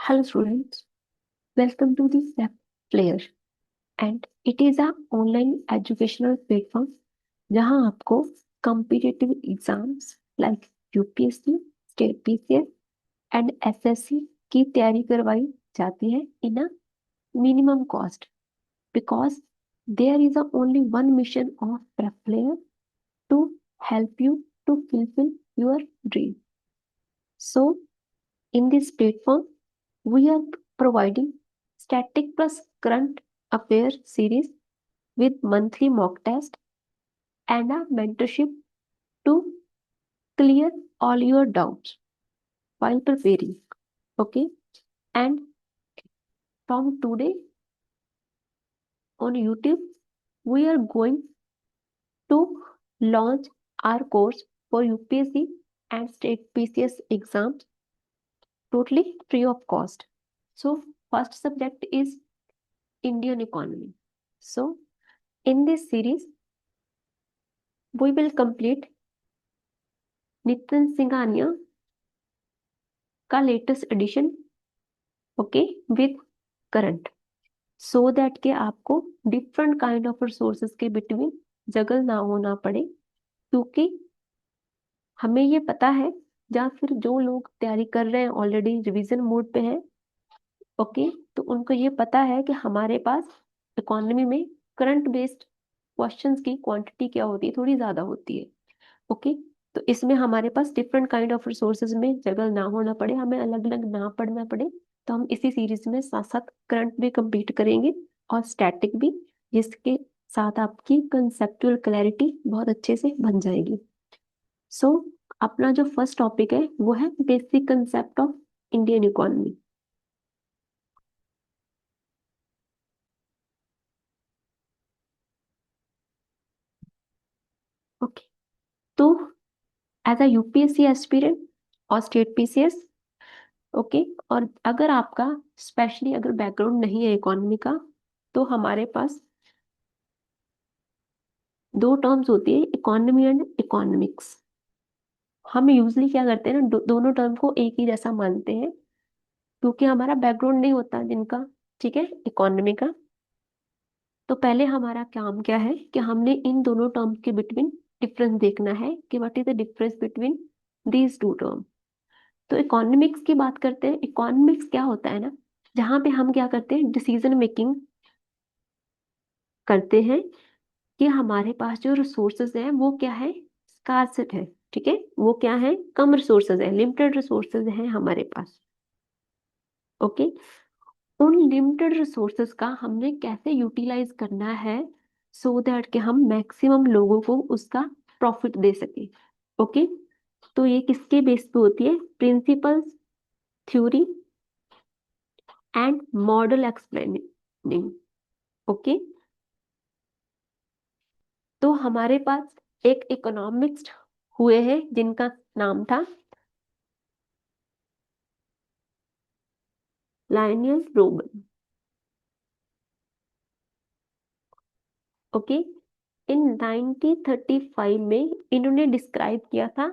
Hello students, welcome to the SAP Player and it is a online educational platform जहां आपको competitive exams like UPSC, State PCS and SSC की तैयारी करवाई जाती है in a minimum cost because there is a only one mission of Prep Player to help you to fulfill your dream. So in this platform we are providing static plus current affair series with monthly mock test and a mentorship to clear all your doubts while preparing. Okay, and from today on YouTube, we are going to launch our course for UPSC and state PCS exams totally free of cost. So, first subject is Indian economy. So, in this series, we will complete Nitin Singhania का latest edition okay with current so that के आपको different kind of resources के between जगल ना होना पड़े क्योंकि हमें ये पता है या फिर जो लोग तैयारी कर रहे हैं ऑलरेडी रिवीजन मोड पे हैं ओके तो उनको ये पता है कि हमारे पास इकोनॉमी में करंट बेस्ड क्वेश्चंस की क्वांटिटी क्या होती है थोड़ी ज्यादा होती है ओके तो इसमें हमारे पास डिफरेंट काइंड ऑफ रिसोर्सेज में जगह ना होना पड़े हमें अलग अलग ना पढ़ना पड़े तो हम इसी सीरीज में साथ साथ करंट भी कंप्लीट करेंगे और स्टैटिक भी जिसके साथ आपकी कंसेप्चुअल क्लैरिटी बहुत अच्छे से बन जाएगी सो अपना जो फर्स्ट टॉपिक है वो है basic concept of Indian economy okay तो एज अ यूपीएससी एस्पिरेंट और स्टेट पीसीएस ओके और अगर आपका स्पेशली अगर बैकग्राउंड नहीं है इकोनॉमी का तो हमारे पास दो टर्म्स होती है इकोनॉमी एंड इकोनॉमिक्स हम यूजली क्या करते हैं ना दोनों टर्म को एक ही जैसा मानते हैं क्योंकि हमारा बैकग्राउंड नहीं होता जिनका ठीक है इकोनॉमी का तो पहले हमारा काम क्या है कि हमने इन दोनों टर्म के बिटवीन डिफरेंस देखना है कि what is the difference between these two term तो इकोनॉमिक्स की बात करते हैं इकोनॉमिक्स क्या होता है ना जहाँ पे हम क्या करते हैं डिसीजन मेकिंग करते हैं कि हमारे पास जो रिसोर्सेज है वो क्या है स्कार्सिट है ठीक है वो क्या है कम रिसोर्सेज है लिमिटेड रिसोर्सेज है हमारे पास ओके उन लिमिटेड रिसोर्सेज का हमने कैसे यूटिलाइज करना है सो दैट कि हम मैक्सिमम लोगों को उसका प्रॉफिट दे सके ओके तो ये किसके बेस पे होती है principles theory and model explaining okay तो हमारे पास एक इकोनॉमिक्स हुए हैं जिनका नाम था लाइनियस रोमन ओके इन 1935 में इन्होंने डिस्क्राइब किया था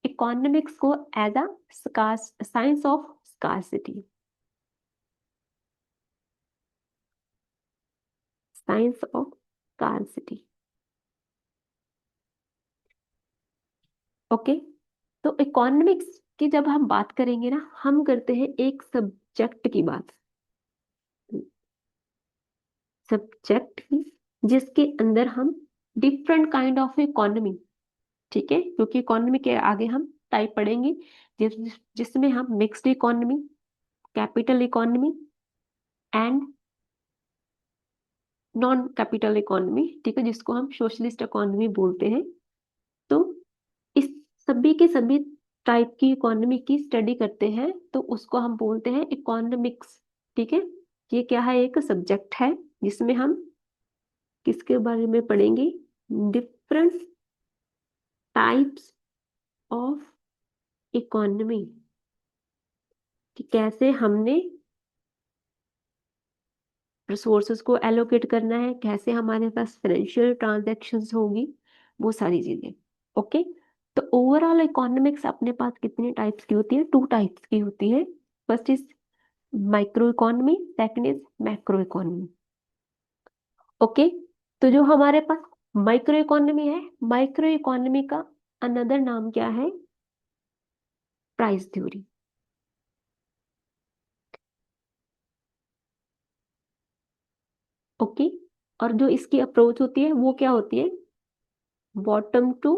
इकोनॉमिक्स को as a science of scarcity science of scarcity okay तो इकोनॉमिक्स की जब हम बात करेंगे ना हम करते हैं एक सब्जेक्ट की बात सब्जेक्ट की जिसके अंदर हम डिफरेंट काइंड ऑफ इकोनॉमी ठीक है क्योंकि इकोनॉमी के आगे हम टाइप पढ़ेंगे जिसमें हम mixed economy capital economy and non capital economy ठीक है जिसको हम सोशलिस्ट इकोनॉमी बोलते हैं तो इस सभी के सभी टाइप की इकोनॉमी की स्टडी करते हैं तो उसको हम बोलते हैं इकोनॉमिक्स ठीक है ये क्या है एक सब्जेक्ट है जिसमें हम किसके बारे में पढ़ेंगे डिफरेंट टाइप्स ऑफ इकोनॉमी कि कैसे हमने रिसोर्सेज को एलोकेट करना है कैसे हमारे पास फाइनेंशियल ट्रांजैक्शंस होगी वो सारी चीजें ओके तो ओवरऑल इकोनॉमिक्स अपने पास कितने टाइप्स की होती है टू टाइप्स की होती है first is micro economy, second is macro economy. Okay, तो जो हमारे पास माइक्रो इकोनॉमी है, माइक्रो इकोनॉमी का अनदर नाम क्या है? Price theory. ओके, और जो इसकी अप्रोच होती है वो क्या होती है? बॉटम टू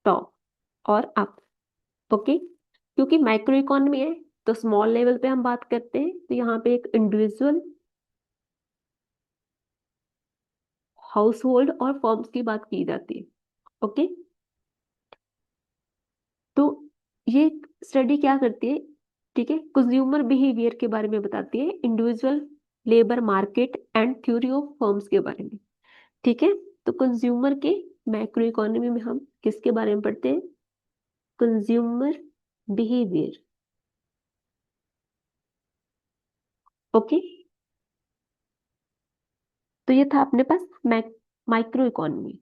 टॉप और अप। ओके, क्योंकि माइक्रो इकोनॉमी है तो स्मॉल लेवल पे हम बात करते हैं, तो यहाँ पे एक इंडिविजुअल, हाउस होल्ड और फर्म्स की बात की जाती है। ओके, तो ये स्टडी क्या करती है? ठीक है, कंज्यूमर बिहेवियर के बारे में बताती है, individual, labour market and theory of firms के बारे में। ठीक है, तो कंज्यूमर के मैक्रो इकोनॉमी में हम किसके बारे में पढ़ते हैं? Consumer behaviour. ओके, तो ये था अपने पास माइक्रो इकोनॉमी।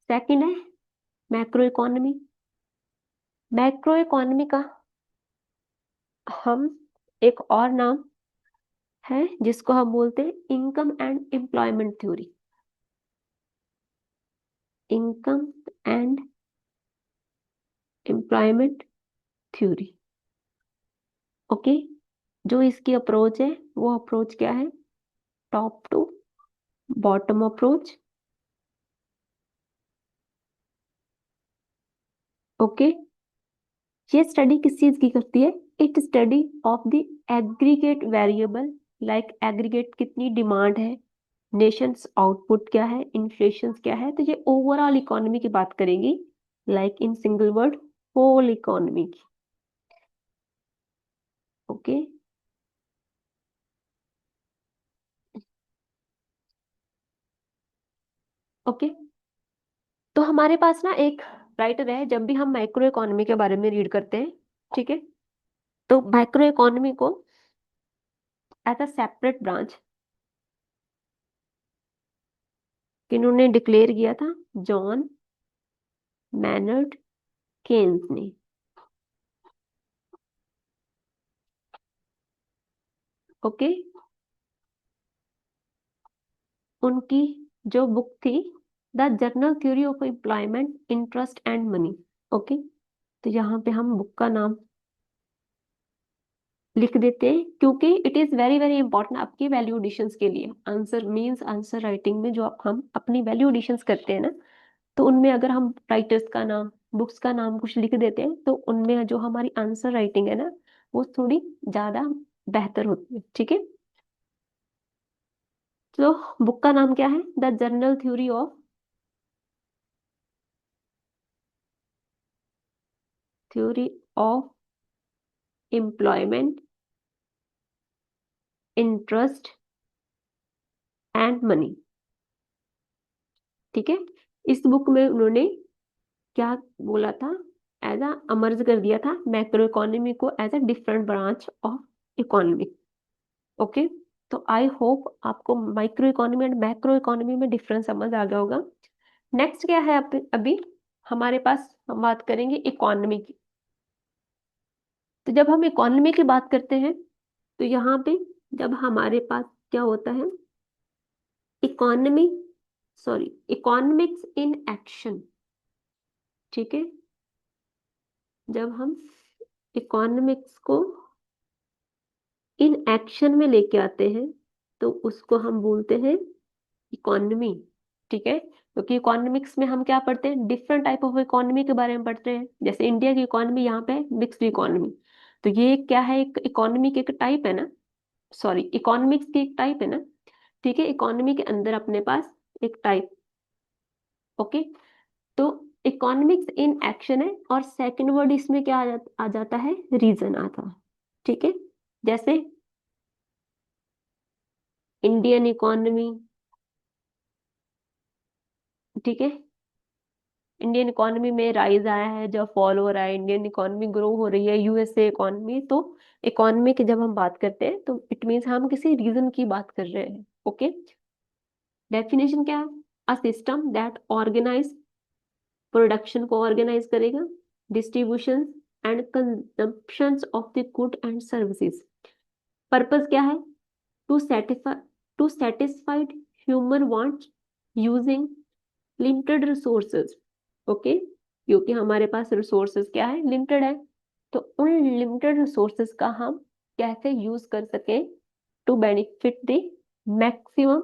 सेकंड है मैक्रो इकोनॉमी। मैक्रो इकोनॉमी का हम एक और नाम है जिसको हम बोलते हैं income and employment theory. Income and employment theory. Okay, जो इसकी अप्रोच है वो अप्रोच क्या है? Top to bottom approach. Okay, ये स्टडी किस चीज की करती है? It study of the aggregate variable, like aggregate कितनी डिमांड है, नेशंस आउटपुट क्या है, इन्फ्लेशन क्या है, तो ये ओवरऑल इकोनॉमी की बात करेगी, like in single word, whole economy की। ओके, ओके, तो हमारे पास ना एक राइटर है, जब भी हम माइक्रो इकोनॉमी के बारे में रीड करते हैं, ठीक है, तो माइक्रो इकोनॉमी को एज अ सेपरेट ब्रांच किन्होंने डिक्लेयर किया था? जॉन मैनर्ड केन्स ने। ओके, उनकी जो बुक थी the general theory of employment, interest and money. Okay, तो यहाँ पे हम बुक का नाम लिख देते हैं, क्योंकि it is very very important आपकी वैल्यू एडिशंस के लिए। आंसर मींस आंसर राइटिंग में जो हम अपनी वैल्यू एडिशंस करते हैं ना, तो उनमें अगर हम राइटर्स का नाम, बुक्स का नाम कुछ लिख देते हैं, तो उनमें जो हमारी आंसर राइटिंग है ना, वो थोड़ी ज्यादा बेहतर होती है। ठीक है, तो बुक का नाम क्या है? The general theory of, theory of employment, interest and money. ठीक है, इस बुक में उन्होंने क्या बोला था? एज अ अमर्ज कर दिया था मैक्रो इकोनॉमी को as a different branch of economy. Okay, तो आई होप आपको micro economy and macro economy में डिफरेंस समझ आ गया होगा। नेक्स्ट क्या है अभी हमारे पास? हम बात करेंगे इकोनॉमी की। तो जब हम इकोनॉमी की बात करते हैं, तो यहाँ पे जब हमारे पास क्या होता है? Economy, sorry, economics in action. ठीक है, जब हम इकोनॉमिक्स को इन एक्शन में लेके आते हैं, तो उसको हम बोलते हैं इकोनॉमी। ठीक है, क्योंकि इकोनॉमिक्स में हम क्या पढ़ते हैं? डिफरेंट टाइप ऑफ इकोनॉमी के बारे में पढ़ते हैं। जैसे इंडिया की इकोनॉमी, यहाँ पे मिक्स्ड इकोनॉमी, तो ये क्या है? एक इकोनॉमी के एक टाइप है ना, सॉरी, इकोनॉमिक्स की एक टाइप है ना। ठीक है, इकोनॉमी के अंदर अपने पास एक टाइप। ओके, तो इकोनॉमिक्स इन एक्शन है, और सेकंड वर्ड इसमें क्या आ जाता है? रीजन आता है। ठीक है, जैसे इंडियन इकोनॉमी। ठीक है, इंडियन इकोनॉमी में राइज आया है, जब फॉल हो रहा है, इंडियन इकोनॉमी ग्रो हो रही है, यूएसए इकोनॉमी। तो इकोनॉमी की जब हम बात करते हैं, तो इट मीन्स हम किसी रीजन की बात कर रहे हैं। ओके, डेफिनेशन क्या है? A system that organise, production को ऑर्गेनाइज करेगा, distribution, and consumption of the good and services. Purpose क्या है? To satisfy to satisfied human wants using limited resources. Okay, क्योंकि हमारे पास रिसोर्सेज क्या है? लिमिटेड है। तो उन लिमिटेड रिसोर्सेज का हम कैसे यूज कर सकें to benefit the maximum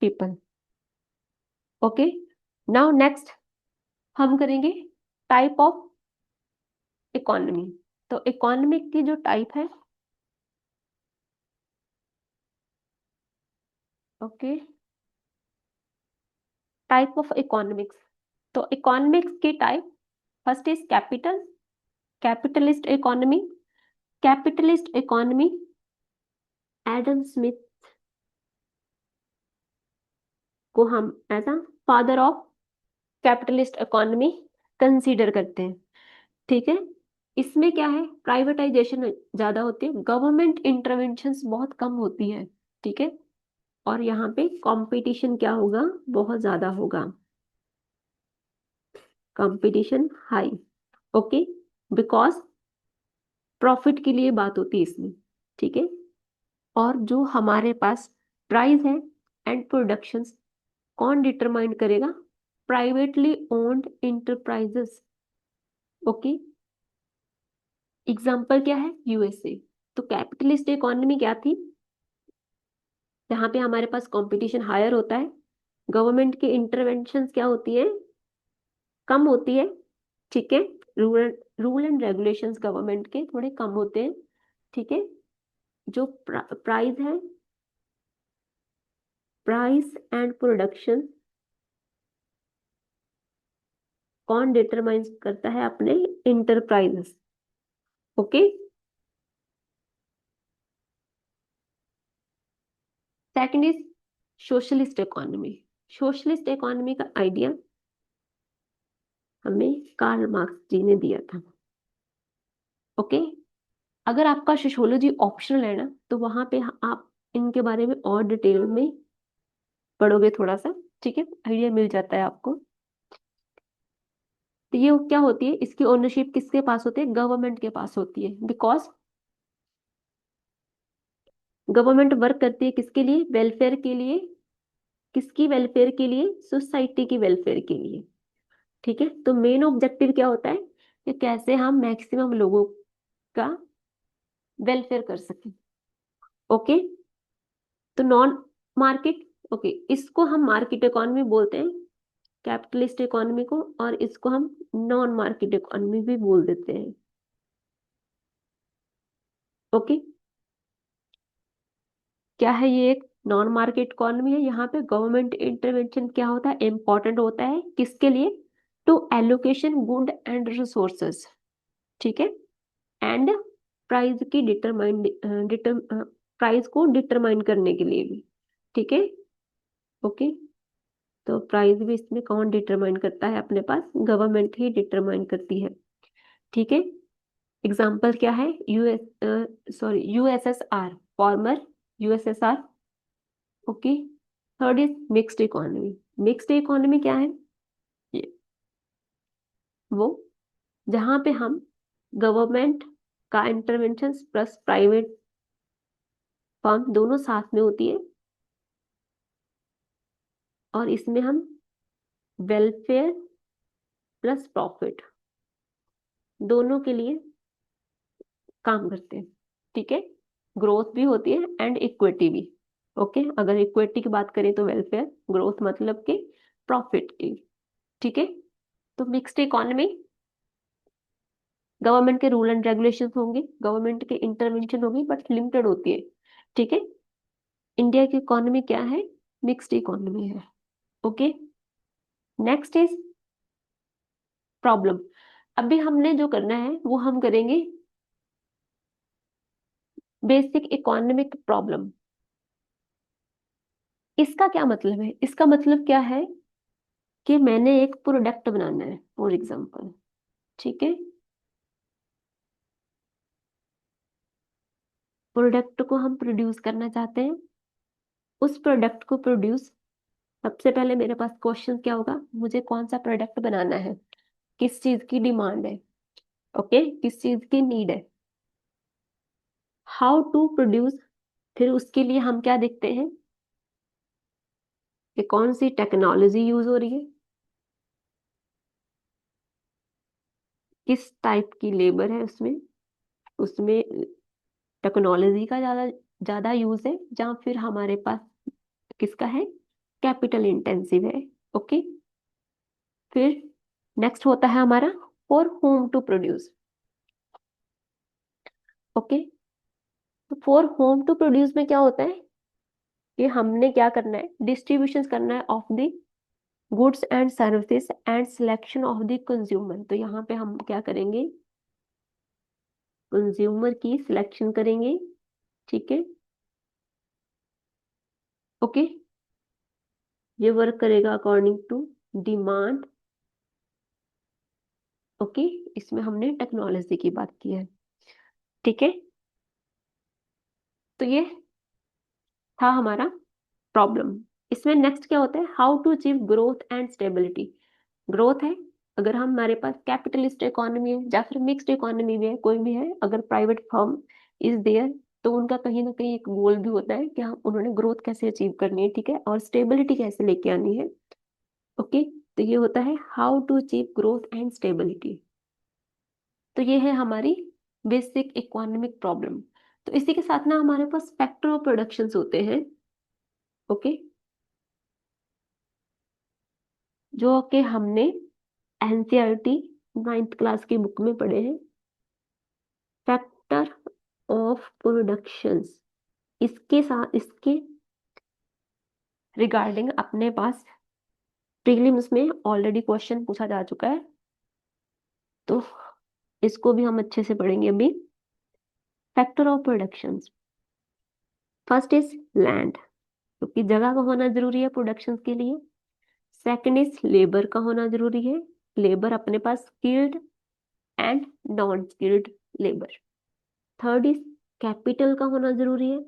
people. Okay, now next हम करेंगे टाइप ऑफ इकोनॉमी। तो इकोनॉमिक की जो टाइप है, ओके, टाइप ऑफ इकोनॉमिक्स। तो इकोनॉमिक्स की type, first is capital, capitalist economy. Capitalist economy, Adam Smith को हम as a father of capitalist economy consider करते हैं। ठीक है, इसमें क्या है? प्राइवेटाइजेशन ज्यादा होती है, गवर्नमेंट इंटरवेंशंस बहुत कम होती है। ठीक है, और यहाँ पे कंपटीशन क्या होगा? बहुत ज्यादा होगा, competition high. Okay, because profit के लिए बात होती है इसमें। ठीक है, और जो हमारे पास प्राइस है एंड प्रोडक्शंस, कौन डिटरमाइन करेगा? Privately owned enterprises. Okay, example क्या है? यूएसए। तो कैपिटलिस्ट इकोनॉमी क्या थी? जहाँ पे हमारे पास कंपटीशन हायर होता है, गवर्नमेंट की इंटरवेंशंस क्या होती है? कम होती है। ठीक है, rule rule and regulations government के थोड़े कम होते हैं। ठीक है, जो प्राइस है, प्राइस एंड प्रोडक्शन कौन डिटरमाइन करता है? अपने enterprises. Okay, second is socialist economy. Socialist economy का आइडिया हमें कार्ल मार्क्स जी ने दिया था। ओके, अगर आपका सोशियोलॉजी ऑप्शनल है ना, तो वहां पे आप इनके बारे में और डिटेल में पढ़ोगे थोड़ा सा। ठीक है, आइडिया मिल जाता है आपको। तो ये क्या होती है? इसकी ओनरशिप किसके पास होती है? गवर्नमेंट के पास होती है। बिकॉज गवर्नमेंट वर्क करती है किसके लिए? वेलफेयर के लिए। किसकी वेलफेयर के लिए? सोसाइटी की वेलफेयर के लिए। ठीक है, तो मेन ऑब्जेक्टिव क्या होता है कि कैसे हम मैक्सिमम लोगों का वेलफेयर कर सकें। ओके, तो नॉन मार्केट, ओके, इसको हम मार्केट इकोनॉमी बोलते हैं, कैपिटलिस्ट इकोनॉमी को, और इसको हम नॉन मार्केट इकोनॉमी भी बोल देते हैं। ओके, क्या है ये? एक नॉन मार्केट इकोनॉमी है। यहाँ पे गवर्नमेंट इंटरवेंशन क्या होता है? इंपॉर्टेंट होता है किसके लिए? To allocation good and resources. ठीक है, एंड प्राइस की प्राइस को डिटरमाइन करने के लिए भी। ठीक है, ओके, तो प्राइस भी इसमें कौन डिटरमाइन करता है? अपने पास गवर्नमेंट ही डिटरमाइन करती है। ठीक है, एग्जाम्पल क्या है? USSR, farmer USSR. Okay, third is mixed economy. Mixed economy क्या है? ये वो जहां पे हम गवर्नमेंट का इंटरवेंशन प्लस प्राइवेट फर्म दोनों साथ में होती है, और इसमें हम वेलफेयर प्लस प्रॉफिट दोनों के लिए काम करते हैं। ठीक है, ग्रोथ भी होती है एंड इक्विटी भी। ओके, अगर इक्विटी की बात करें तो वेलफेयर, ग्रोथ मतलब कि प्रॉफिट की। ठीक है, तो मिक्स्ड इकोनॉमी, गवर्नमेंट के रूल एंड रेगुलेशन होंगे, गवर्नमेंट के इंटरवेंशन होगी, बट लिमिटेड होती है। ठीक है, इंडिया की इकोनॉमी क्या है? मिक्स्ड इकोनॉमी है। Okay, next is problem. अभी हमने जो करना है वो हम करेंगे बेसिक इकोनॉमिक प्रॉब्लम। इसका क्या मतलब है? इसका मतलब क्या है कि मैंने एक प्रोडक्ट बनाना है, फॉर एग्जांपल। ठीक है, प्रोडक्ट को हम प्रोड्यूस करना चाहते हैं। उस प्रोडक्ट को प्रोड्यूस, सबसे पहले मेरे पास क्वेश्चन क्या होगा? मुझे कौन सा प्रोडक्ट बनाना है, किस चीज की डिमांड है। ओके, किस चीज की नीड है, हाउ टू प्रोड्यूस, फिर उसके लिए हम क्या देखते हैं कि कौन सी टेक्नोलॉजी यूज हो रही है, किस टाइप की लेबर है उसमें, उसमें टेक्नोलॉजी का ज्यादा ज्यादा यूज है, जहाँ फिर हमारे पास किसका है, कैपिटल इंटेंसिव है। ओके, फिर नेक्स्ट होता है हमारा for home to produce. Okay, तो फॉर होम टू प्रोड्यूस में क्या होता है कि हमने क्या करना है, डिस्ट्रीब्यूशन करना है of the goods and services and selection of the consumer. तो यहाँ पे हम क्या करेंगे, कंज्यूमर की सिलेक्शन करेंगे। ठीक है, ओके, ये वर्क करेगा अकॉर्डिंग टू डिमांड। ओके, इसमें हमने टेक्नोलॉजी की बात की है। ठीक है, तो ये था हमारा प्रॉब्लम। इसमें नेक्स्ट क्या होता है, how to achieve growth and stability. Growth है, अगर हम हमारे पास कैपिटलिस्ट इकोनॉमी है या फिर मिक्स्ड इकोनॉमी भी है, कोई भी है, अगर प्राइवेट फर्म इज देयर, तो उनका कहीं ना कहीं एक गोल भी होता है कि हम उन्होंने ग्रोथ कैसे अचीव करनी है, ठीक है, और स्टेबिलिटी कैसे लेके आनी है। ओके, तो ये होता है how to achieve growth and stability. तो ये है हमारी बेसिक इकोनॉमिक प्रॉब्लम। तो इसी के साथ ना हमारे पास फैक्टर ऑफ प्रोडक्शन होते हैं। ओके, जो कि हमने एनसीईआरटी 9th क्लास की बुक में पढ़े हैं। फैक्टर ऑफ प्रोडक्शंस, इसके साथ इसके रिगार्डिंग अपने पास प्रीलिम्स में ऑलरेडी क्वेश्चन पूछा जा चुका है, तो इसको भी हम अच्छे से पढ़ेंगे अभी। Factor of productions, first is land, क्योंकि जगह का होना जरूरी है प्रोडक्शन के लिए। सेकंड इज लेबर का होना जरूरी है, लेबर अपने पास skilled and non skilled labour. Third is capital का होना जरूरी है।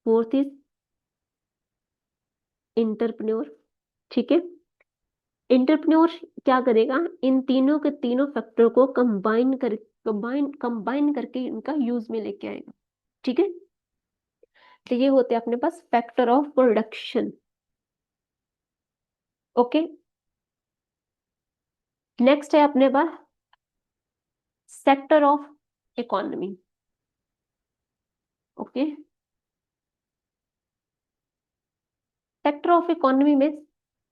Fourth is entrepreneur. ठीक है, इंटरप्रेन्योर क्या करेगा, इन तीनों के तीनों फैक्टर को कंबाइन करके इनका यूज में लेके आएगा। ठीक है, तो ये होते हैं अपने पास factor of production. Okay, next है अपने पास sector of economy. Okay, sector of economy में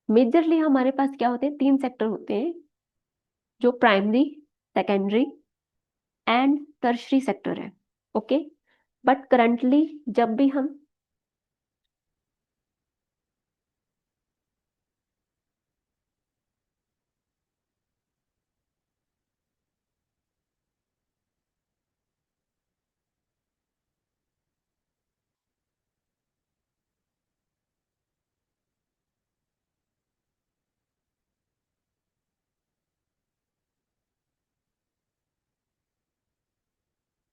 मेजरली हमारे पास क्या होते हैं, तीन सेक्टर होते हैं, जो primary, secondary and tertiary sector है। ओके, बट करंटली जब भी हम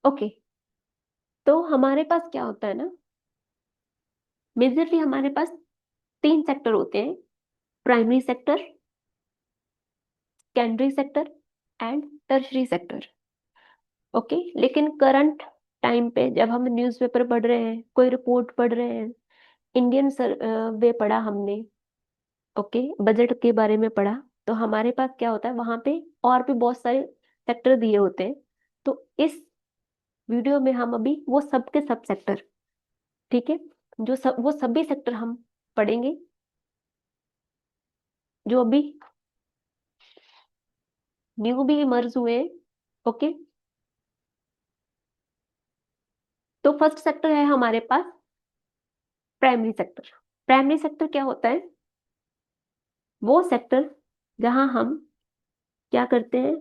ओके, तो हमारे पास क्या होता है ना, मेजरली हमारे पास तीन सेक्टर होते हैं, primary sector, secondary sector and tertiary sector. Okay, लेकिन करंट टाइम पे जब हम न्यूज़पेपर पढ़ रहे हैं, कोई रिपोर्ट पढ़ रहे हैं, इंडियन वे पढ़ा हमने, ओके, बजट के बारे में पढ़ा, तो हमारे पास क्या होता है वहां पे और भी बहुत सारे सेक्टर दिए होते हैं। तो इस वीडियो में हम अभी वो सब के सब सेक्टर, ठीक है, जो सब वो सभी सेक्टर हम पढ़ेंगे जो अभी न्यू भी इमर्ज हुए हैं। ओके, तो फर्स्ट सेक्टर है हमारे पास प्राइमरी सेक्टर। प्राइमरी सेक्टर क्या होता है, वो सेक्टर जहां हम क्या करते हैं,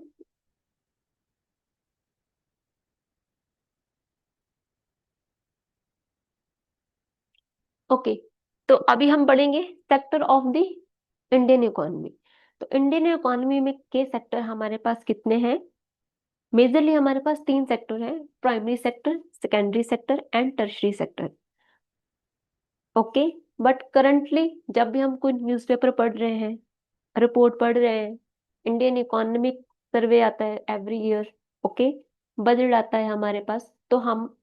ओके, तो अभी हम पढ़ेंगे sector of the Indian economy. तो इंडियन इकोनॉमी में के सेक्टर हमारे पास कितने हैं, मेजरली हमारे पास तीन सेक्टर है, primary sector, secondary sector and tertiary sector. Okay, but currently जब भी हम कोई न्यूज़पेपर पढ़ रहे हैं, रिपोर्ट पढ़ रहे हैं, इंडियन इकोनॉमिक सर्वे आता है एवरी ईयर। ओके, बजट आता है हमारे पास, तो हम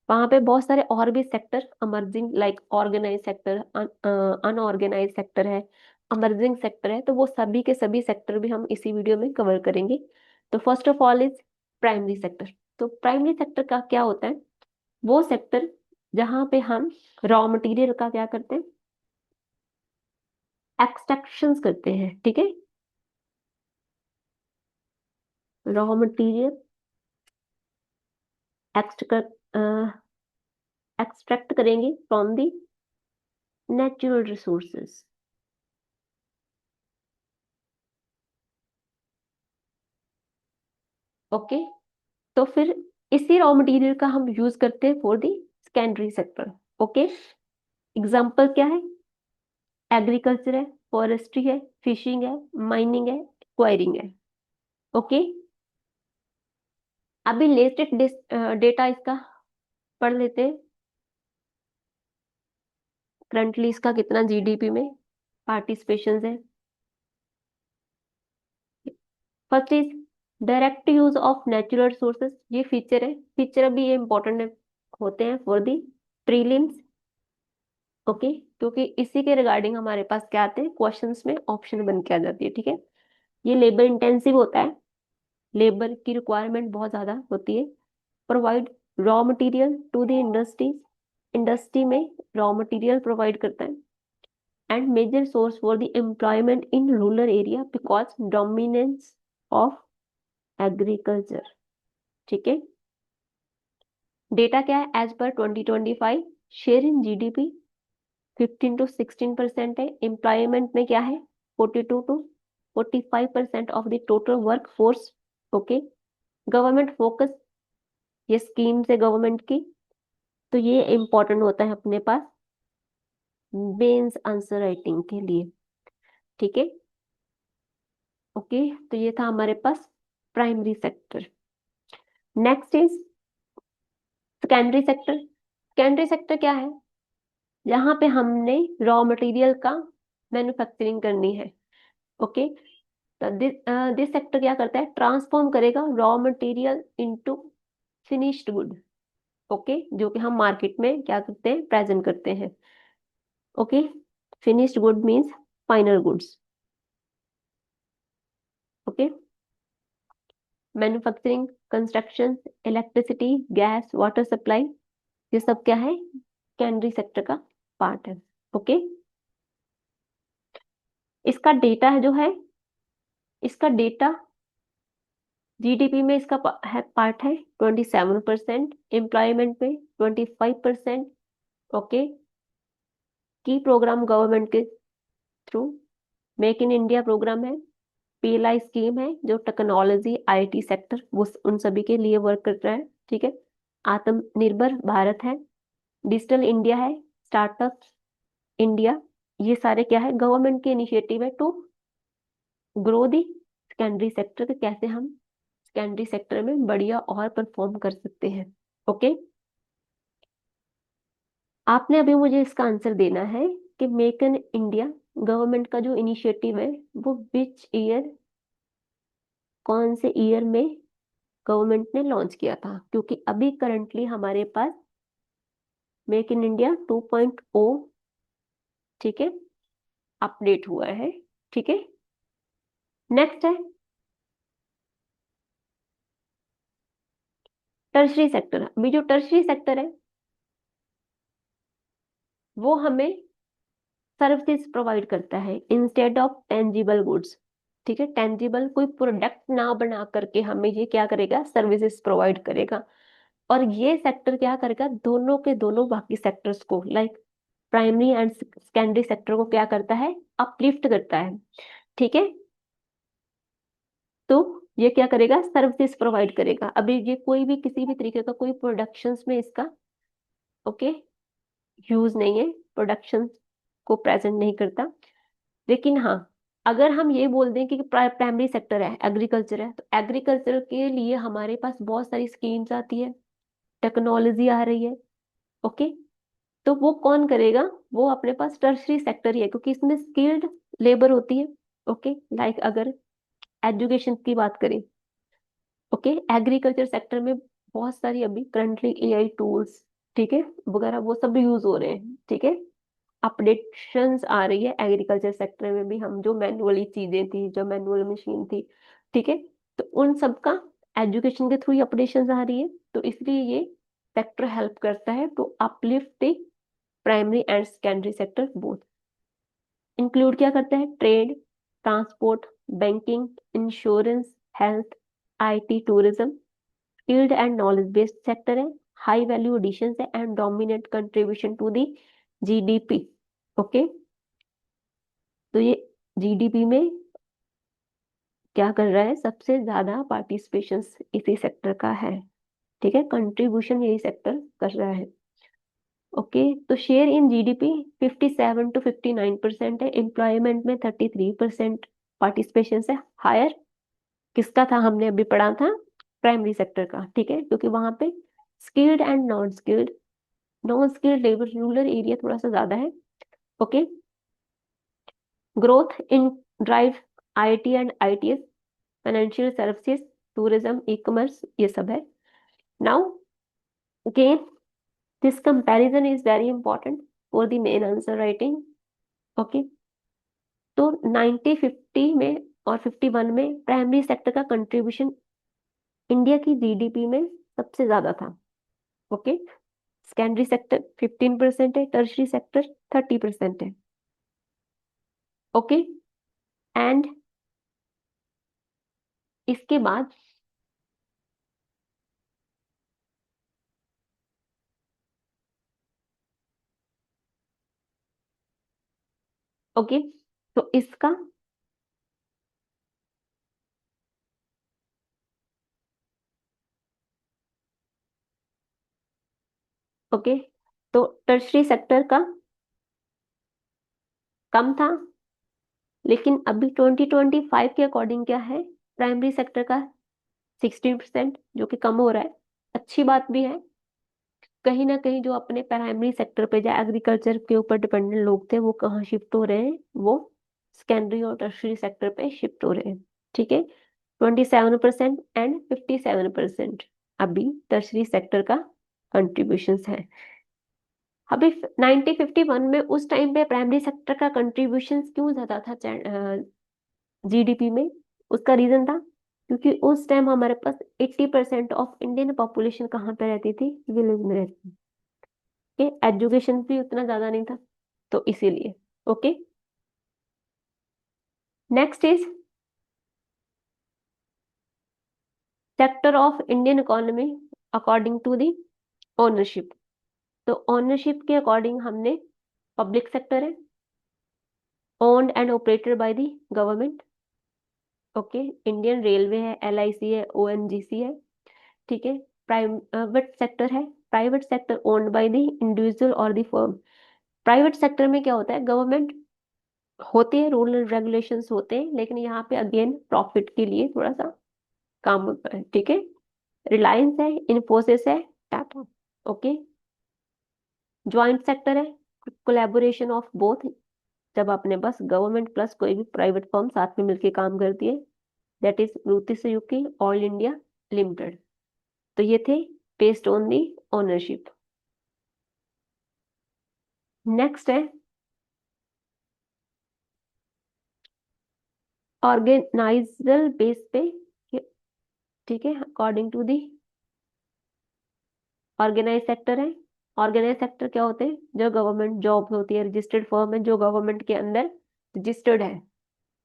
वहां पे बहुत सारे और भी sector emerging, like organise sector, unorganise sector है, अमर्जिंग सेक्टर है, तो वो सभी के सभी सेक्टर भी हम इसी वीडियो में कवर करेंगे। तो first of all is primary sector. तो प्राइमरी सेक्टर का क्या होता है? वो सेक्टर जहां पे हम रॉ मटेरियल का क्या करते हैं, एक्सट्रैक्शंस करते हैं। ठीक है, रॉ मटेरियल एक्सट्रैक्ट करेंगे from the natural resources. Okay, तो फिर इसी रॉ मटेरियल का हम यूज करते हैं for the secondary sector. Okay, example क्या है? एग्रीकल्चर है, फॉरेस्ट्री है, फिशिंग है, माइनिंग है, क्वायरिंग है। ओके, अभी लेटेस्ट डेटा इसका पढ़ लेते हैं। करंटली इसका कितना जीडीपी में पार्टिसिपेशन है? First is direct use of natural resources. ये फीचर है, फीचर अभी ये इंपॉर्टेंट होते हैं फॉर दी प्रीलिम्स। ओके, क्योंकि इसी के रिगार्डिंग हमारे पास क्या आते हैं क्वेश्चंस में, ऑप्शन बन के आ जाती है। ठीक है, ये लेबर इंटेंसिव होता है, लेबर की रिक्वायरमेंट बहुत ज्यादा होती है। Provide raw material to the industries, industry में रॉ मटेरियल प्रोवाइड करता है। And major source for the employment in rural area because dominance of agriculture. ठीक है, डेटा क्या है? As per 2025 share in GDP 15 to 16% है। एम्प्लॉयमेंट में क्या है? 42 to 45% of the total work force. Okay, government focus, ये स्कीम्स है गवर्नमेंट की, तो ये इंपॉर्टेंट होता है अपने पास मेंस आंसर राइटिंग के लिए। ठीक है, ओके, तो ये था हमारे पास primary sector. Next is secondary sector. Secondary sector क्या है? यहाँ पे हमने रॉ मटेरियल का मैन्युफैक्चरिंग करनी है। ओके, तो दिस सेक्टर क्या करता है? ट्रांसफॉर्म करेगा raw material into finished good. Okay, जो कि हम मार्केट में क्या करते हैं? प्रेजेंट करते हैं। Okay, finished good means final goods. Okay, manufacturing, construction, electricity, gas, water supply, ये सब क्या है? सेकेंडरी सेक्टर का पार्ट है। ओके, इसका डेटा है जो है, इसका डेटा जीडीपी में इसका है पार्ट है 27%, एम्प्लॉयमेंट में 25%। ओके, की प्रोग्राम गवर्नमेंट के through make in India programme है, पीएलआई स्कीम है जो टेक्नोलॉजी आईटी सेक्टर वो उन सभी के लिए वर्क कर रहा है। ठीक है, आत्मनिर्भर भारत है, डिजिटल इंडिया है, स्टार्टअप इंडिया, ये सारे क्या है? गवर्नमेंट के इनिशिएटिव है to grow the secondary sector, के कैसे हम सेकेंडरी सेक्टर में बढ़िया और परफॉर्म कर सकते हैं। ओके, आपने अभी मुझे इसका आंसर देना है कि मेक इन इंडिया गवर्नमेंट का जो इनिशिएटिव है वो विच ईयर, कौन से ईयर में गवर्नमेंट ने लॉन्च किया था? क्योंकि अभी करंटली हमारे पास मेक इन इंडिया 2.0, ठीक है, अपडेट हुआ है। ठीक है, नेक्स्ट है टर्शरी सेक्टर। अभी जो टर्शरी सेक्टर है वो हमें सर्विसेज प्रोवाइड करता है इंस्टेड ऑफ टेंजिबल गुड्स। ठीक है, टेंजिबल कोई प्रोडक्ट ना बना करके हमें ये क्या करेगा? सर्विसेज प्रोवाइड करेगा। और ये सेक्टर क्या करेगा? दोनों के दोनों बाकी सेक्टर्स को, like primary and secondary sector को क्या करता है? अपलिफ्ट करता है। ठीक है, तो ये क्या करेगा? सर्विसेज प्रोवाइड करेगा। अभी ये कोई भी किसी भी तरीके का कोई प्रोडक्शंस में इसका ओके यूज नहीं है, प्रोडक्शन को प्रेजेंट नहीं करता। लेकिन हाँ, अगर हम ये बोल दें कि प्राइमरी सेक्टर है, एग्रीकल्चर है, तो एग्रीकल्चर के लिए हमारे पास बहुत सारी स्कीम्स आती है, टेक्नोलॉजी आ रही है। ओके, तो वो कौन करेगा? वो अपने पास टर्शरी सेक्टर ही है, क्योंकि इसमें स्किल्ड लेबर होती है। ओके, लाइक अगर एजुकेशन की बात करें, ओके, एग्रीकल्चर सेक्टर में बहुत सारी अभी करंटली एआई टूल्स, ठीक है, वगैरह वो सब भी यूज हो रहे हैं, ठीक है। अपडेशंस आ रही है एग्रीकल्चर सेक्टर में भी, हम जो मैनुअली चीजें थी, जो मैनुअल मशीन थी, ठीक है, तो उन सब का एजुकेशन के थ्रू ही अपडेशंस आ रही है। तो इसलिए ये सेक्टर हेल्प करता है to uplift the primary and secondary sector both. Include क्या करता है? Trade, transport, banking, insurance, health, IT, tourism, skilled and knowledge based sector है, हाई वैल्यू एडिशन है and dominate contribution to the GDP. Okay, तो ये GDP में क्या कर रहा है? सबसे ज्यादा पार्टिसिपेशन इसी सेक्टर का है, ठीक है, कंट्रीब्यूशन यही सेक्टर कर रहा है। ओके, तो शेयर इन जीडीपी 57 to 59% है, एम्प्लॉयमेंट में 33% पार्टिसिपेशन है। हायर किसका था? हमने अभी पढ़ा था प्राइमरी सेक्टर का, ठीक है, क्योंकि वहां पे skilled and non skilled labour rural area थोड़ा सा ज्यादा है। Okay, growth in drive IT and ITS, financial services, tourism, e commerce, ये सब है। Now again this comparison is very important for the main answer writing. Okay, तो 90-50 में और 51 में प्राइमरी सेक्टर का कंट्रीब्यूशन इंडिया की जीडीपी में सबसे ज्यादा था। ओके, सेकेंडरी सेक्टर 15% है, टर्शरी सेक्टर 30% है। ओके, एंड इसके बाद ओके, तो इसका ओके, तो टर्शरी सेक्टर का कम था, लेकिन अभी 2025 के अकॉर्डिंग क्या है? प्राइमरी सेक्टर का 16%, जो कि कम हो रहा है, अच्छी बात भी है। कहीं ना कहीं जो अपने प्राइमरी सेक्टर पे, जो एग्रीकल्चर के ऊपर डिपेंडेंट लोग थे, वो कहाँ शिफ्ट हो रहे हैं? वो सेकेंडरी और टर्शरी सेक्टर पे शिफ्ट हो रहे हैं, ठीक है। 27% एंड 57% अभी टर्शरी सेक्टर का कंट्रीब्यूशन है। अभी 1951 में उस टाइम पे प्राइमरी सेक्टर का कंट्रीब्यूशन क्यों ज्यादा था जीडीपी में? उसका रीजन था क्योंकि उस टाइम हमारे पास 80% ऑफ इंडियन पॉपुलेशन कहाँ पे रहती थी? विलेज में रहती थी, कि एजुकेशन भी उतना ज्यादा नहीं था, तो इसीलिए। Okay, next is sector of Indian economy according to the ownership. तो ओनरशिप के अकॉर्डिंग हमने पब्लिक सेक्टर है, owned and operated by the government. Okay, Indian railway है, एलआईसी है, ओएनजीसी है, ठीक है। प्राइवेट सेक्टर है, private sector owned by the individual और द फर्म। प्राइवेट सेक्टर में क्या होता है? गवर्नमेंट होते हैं, रूल एंड रेगुलेशंस होते हैं, लेकिन यहाँ पे अगेन प्रॉफिट के लिए थोड़ा सा काम होता है, ठीक है। रिलायंस है, इन्फोसिस है, टाटा। ओके, ज्वाइंट सेक्टर है, कोलैबोरेशन ऑफ बोथ, जब अपने पास गवर्नमेंट प्लस कोई भी प्राइवेट फर्म साथ में मिलके काम करती है, that is Maruti Suzuki Oil India Limited. तो ये थे based on the ownership. Next है ऑर्गेनाइजल बेस पे, ठीक है, according to the organise sector है। ऑर्गेनाइज सेक्टर क्या होते हैं? जो गवर्नमेंट जॉब होती है, रजिस्टर्ड फर्म है जो गवर्नमेंट के अंदर रजिस्टर्ड है,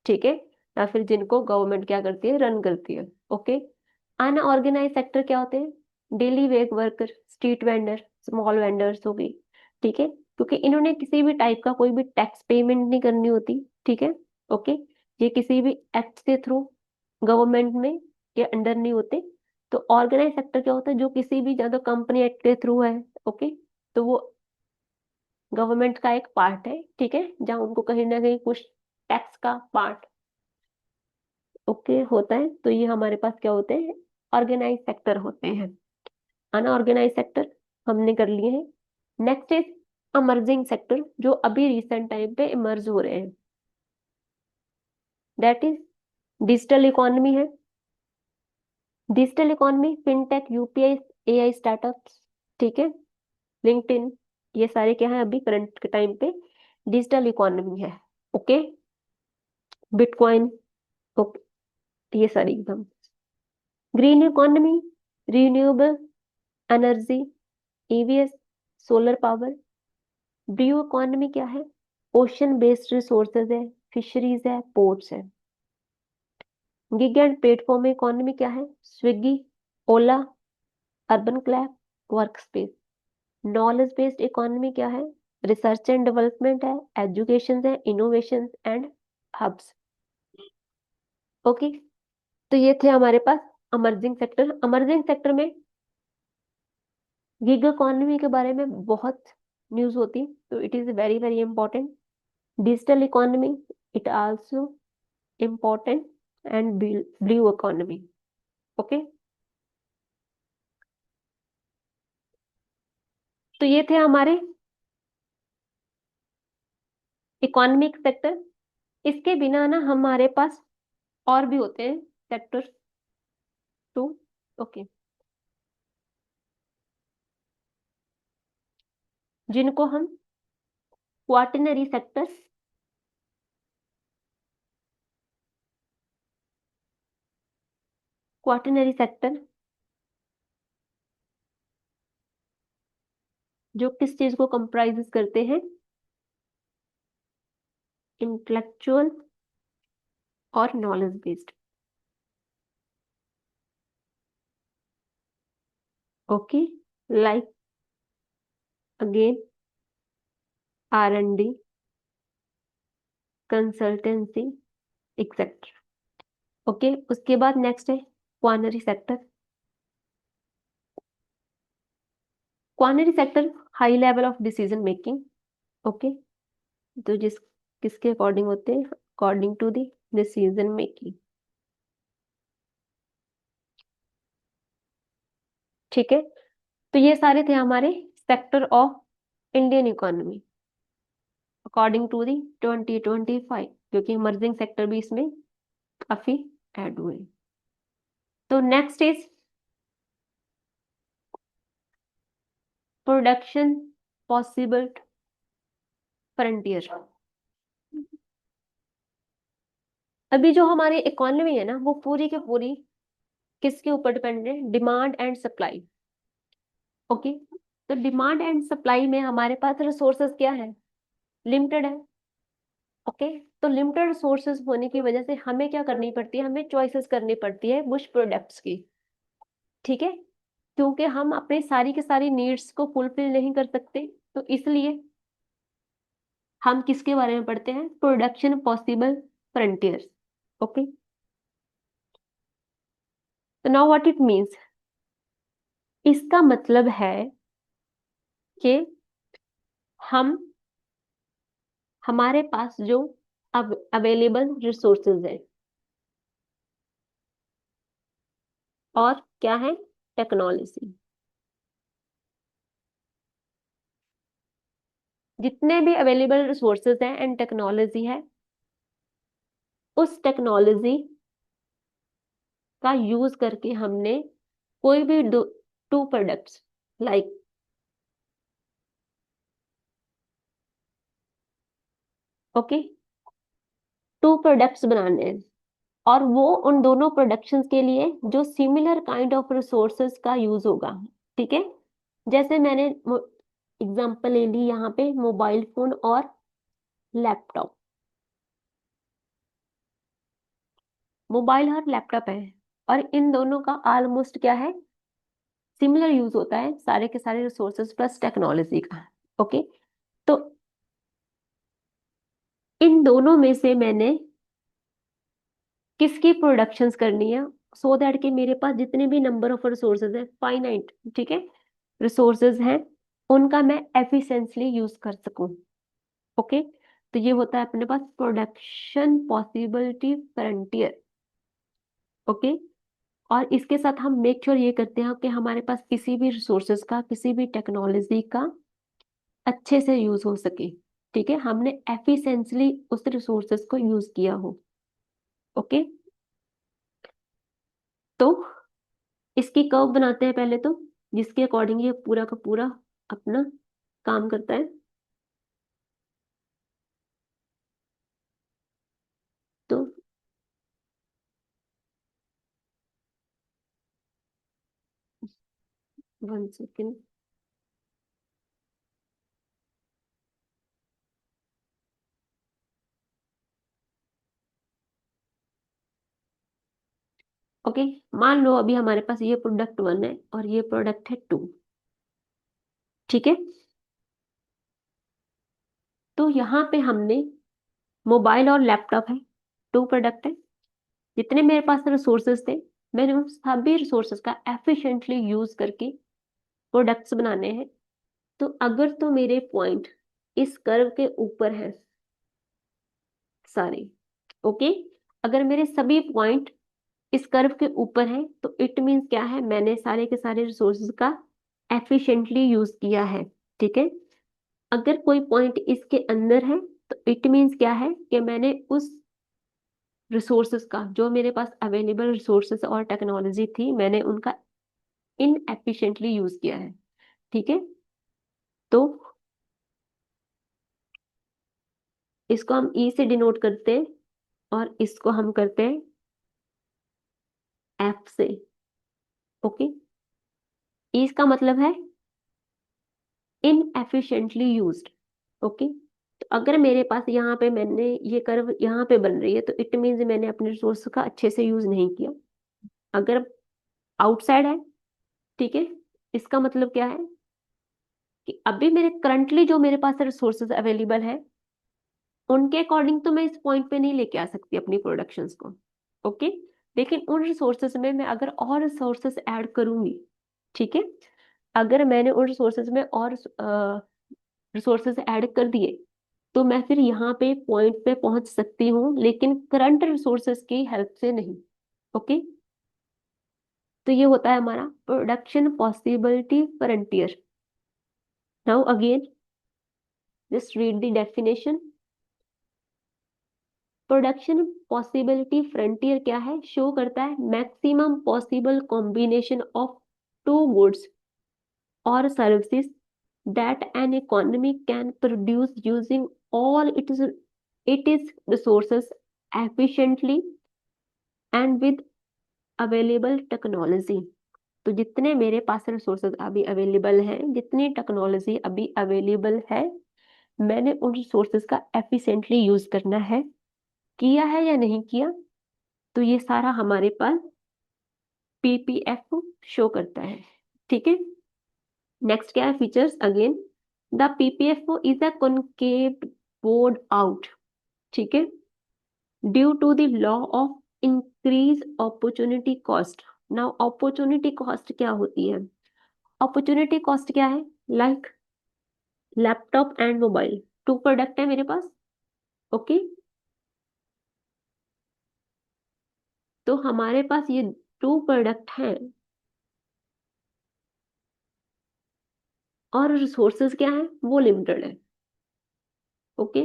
ठीक है, या फिर जिनको गवर्नमेंट क्या करती है? रन करती है। ओके, अनऑर्गेनाइज सेक्टर क्या होते हैं? Daily veg worker, street vendor, small vendors हो गई, ठीक है, क्योंकि इन्होंने किसी भी टाइप का कोई भी टैक्स पेमेंट नहीं करनी होती, ठीक है। ओके, ये किसी भी एक्ट के थ्रू गवर्नमेंट में के अंडर नहीं होते। तो ऑर्गेनाइज सेक्टर क्या होता है? जो किसी भी ज्यादा कंपनी एक्ट के थ्रू है, ओके, तो वो गवर्नमेंट का एक पार्ट है, ठीक है, जहाँ उनको कहीं ना कहीं कुछ टैक्स का पार्ट, ओके, होता है। तो ये हमारे पास क्या होते हैं? ऑर्गेनाइज सेक्टर होते हैं। अनऑर्गेनाइज सेक्टर हमने कर लिए हैं। नेक्स्ट इज अमर्जिंग सेक्टर, जो अभी रिसेंट टाइम पे इमर्ज हो रहे हैं, दैट इज डिजिटल इकोनॉमी है, digital economy fintech, UPI, AI startups, ठीक है, लिंक्डइन, ये सारे क्या है अभी करंट के टाइम पे डिजिटल इकोनॉमी है। ओके, बिटकॉइन, ओके, ये सारी एकदम। Green economy, renewable energy, EVs, solar power. Blue economy क्या है, ओशन बेस्ड रिसोर्सेज है, फिशरीज है, पोर्ट्स है। गिग एंड प्लेटफॉर्म इकोनॉमी क्या है, Swiggy, Ola, Urban Clap, work space. Knowledge based economy क्या है, रिसर्च एंड डेवलपमेंट है, एजुकेशन है, इनोवेशन एंड हब्स। ओके, तो ये थे हमारे पास अमर्जिंग सेक्टर। अमर्जिंग सेक्टर में गिग इकोनॉमी के बारे में बहुत न्यूज होती, तो it is very very important. Digital economy, it also important, and blue economy. Okay, तो ये थे हमारे इकोनॉमिक सेक्टर। इसके बिना ना हमारे पास और भी होते हैं सेक्टर टू। ओके, जिनको हम क्वार्टनरी सेक्टर, क्वार्टनरी सेक्टर जो किस चीज को कंप्राइज करते हैं, इंटेलेक्चुअल और knowledge based. Okay, like again R&D, consultancy, etcetera. Okay, उसके बाद नेक्स्ट है quaternary sector. Quaternary sector high level of decision making. Okay, तो किसके अकॉर्डिंग होते हैं, according to the decision making. ठीक है, तो ये सारे थे हमारे sector of Indian economy according to the 2025, क्योंकि इमर्जिंग सेक्टर भी इसमें काफी ऐड हुए। तो next is production possible frontier. अभी जो हमारी इकोनॉमी है ना वो पूरी की पूरी किसके ऊपर डिपेंड है, डिमांड एंड सप्लाई। ओके, तो डिमांड एंड सप्लाई में हमारे पास रिसोर्सेज क्या है, लिमिटेड है। ओके, तो लिमिटेड रिसोर्सेज होने की वजह से हमें क्या करनी पड़ती है, हमें चॉइसेस करनी पड़ती है कुछ प्रोडक्ट्स की। ठीक है, क्योंकि हम अपने सारी की सारी नीड्स को फुलफिल नहीं कर सकते, तो इसलिए हम किसके बारे में पढ़ते हैं, प्रोडक्शन पॉसिबल फ्रंटियर्स। ओके, तो नाउ व्हाट इट मींस, इसका मतलब है कि हम हमारे पास जो अब अवेलेबल रिसोर्सेज है और क्या है, टेक्नोलॉजी, जितने भी अवेलेबल रिसोर्सेज हैं एंड टेक्नोलॉजी है, उस टेक्नोलॉजी का यूज करके हमने कोई भी two products like, okay, two products बनाने हैं, और वो उन दोनों प्रोडक्शंस के लिए जो सिमिलर काइंड ऑफ रिसोर्सेज का यूज होगा। ठीक है, जैसे मैंने एग्जांपल ले ली यहाँ पे मोबाइल फोन और लैपटॉप। मोबाइल और लैपटॉप है, और इन दोनों का ऑलमोस्ट क्या है, सिमिलर यूज होता है, सारे के सारे रिसोर्सेज प्लस टेक्नोलॉजी का। ओके, तो इन दोनों में से मैंने किसकी प्रोडक्शंस करनी है, सो दैट कि मेरे पास जितने भी नंबर ऑफ रिसोर्सेज है फाइनाइट, ठीक है, रिसोर्सेज हैं, उनका मैं एफिशिएंटली यूज कर सकूं। ओके, तो ये होता है अपने पास प्रोडक्शन पॉसिबिलिटी फ्रंटियर। ओके, और इसके साथ हम मेक श्योर ये करते हैं कि हमारे पास किसी भी रिसोर्सेज का, किसी भी टेक्नोलॉजी का अच्छे से यूज हो सके। ठीक है, हमने एफिशिएंटली उस रिसोर्सेज को यूज किया हो। ओके, तो इसकी कर्व बनाते हैं पहले तो, जिसके अकॉर्डिंग ये पूरा का पूरा अपना काम करता है। तो 1 सेकेंड। ओके, मान लो अभी हमारे पास ये प्रोडक्ट 1 है और ये प्रोडक्ट है 2। ठीक है, तो यहाँ पे हमने मोबाइल और लैपटॉप है, 2 प्रोडक्ट है। जितने मेरे पास रिसोर्सेज थे, मैंने उन सभी रिसोर्सेज का एफिशिएंटली यूज करके प्रोडक्ट्स बनाने हैं। तो अगर तो मेरे पॉइंट इस कर्व के ऊपर है सारे, ओके, अगर मेरे सभी पॉइंट इस कर्व के ऊपर है तो इट मीन्स क्या है, मैंने सारे के सारे रिसोर्सेज का एफिशिएंटली यूज किया है। ठीक है, अगर कोई पॉइंट इसके अंदर है तो इट मीन्स क्या है कि मैंने उस रिसोर्सेज का, जो मेरे पास अवेलेबल रिसोर्सेज और टेक्नोलॉजी थी, मैंने उनका इनएफिशिएंटली यूज किया है। ठीक है, तो इसको हम ई से डिनोट करते हैं और इसको हम करते हैं एफ से। ओके, ई का मतलब है इनएफिशिएंटली यूज्ड। ओके, तो अगर मेरे पास यहाँ पे मैंने ये कर्व यहाँ पे बन रही है तो इट मीन्स मैंने अपने रिसोर्स का अच्छे से यूज नहीं किया। अगर आउटसाइड है, ठीक है, इसका मतलब क्या है कि अभी मेरे करंटली जो मेरे पास रिसोर्सेज अवेलेबल है उनके अकॉर्डिंग तो मैं इस पॉइंट पे नहीं लेके आ सकती अपनी प्रोडक्शंस को। ओके, लेकिन उन रिसोर्सेज में मैं अगर और रिसोर्सेज ऐड करूंगी, ठीक है, अगर मैंने उन रिसोर्सेज में और रिसोर्सेज ऐड कर दिए तो मैं फिर यहाँ पे पॉइंट पे पहुंच सकती हूँ, लेकिन करंट रिसोर्सेज की हेल्प से नहीं। ओके, तो ये होता है हमारा production possibility frontier. Now again just read the definition. Production possibility frontier क्या है, शो करता है maximum possible combination of two goods और services that an economy can produce using all its resources efficiently and with available technology। तो जितने मेरे पास resources अभी available हैं, जितनी टेक्नोलॉजी अभी अवेलेबल है, मैंने उन रिसोर्सेज का एफिशिएंटली यूज करना है। किया है या नहीं किया, तो ये सारा हमारे पास पीपीएफ शो करता है। ठीक है, नेक्स्ट क्या है features again. The PPF is a concave bowed out. ठीक है, due to the law of increase opportunity cost. Now opportunity cost क्या होती है, अपॉर्चुनिटी कॉस्ट क्या है, like laptop and mobile, 2 product है मेरे पास। ओके, तो हमारे पास ये 2 प्रोडक्ट हैं और रिसोर्सेज क्या है, वो लिमिटेड है। ओके,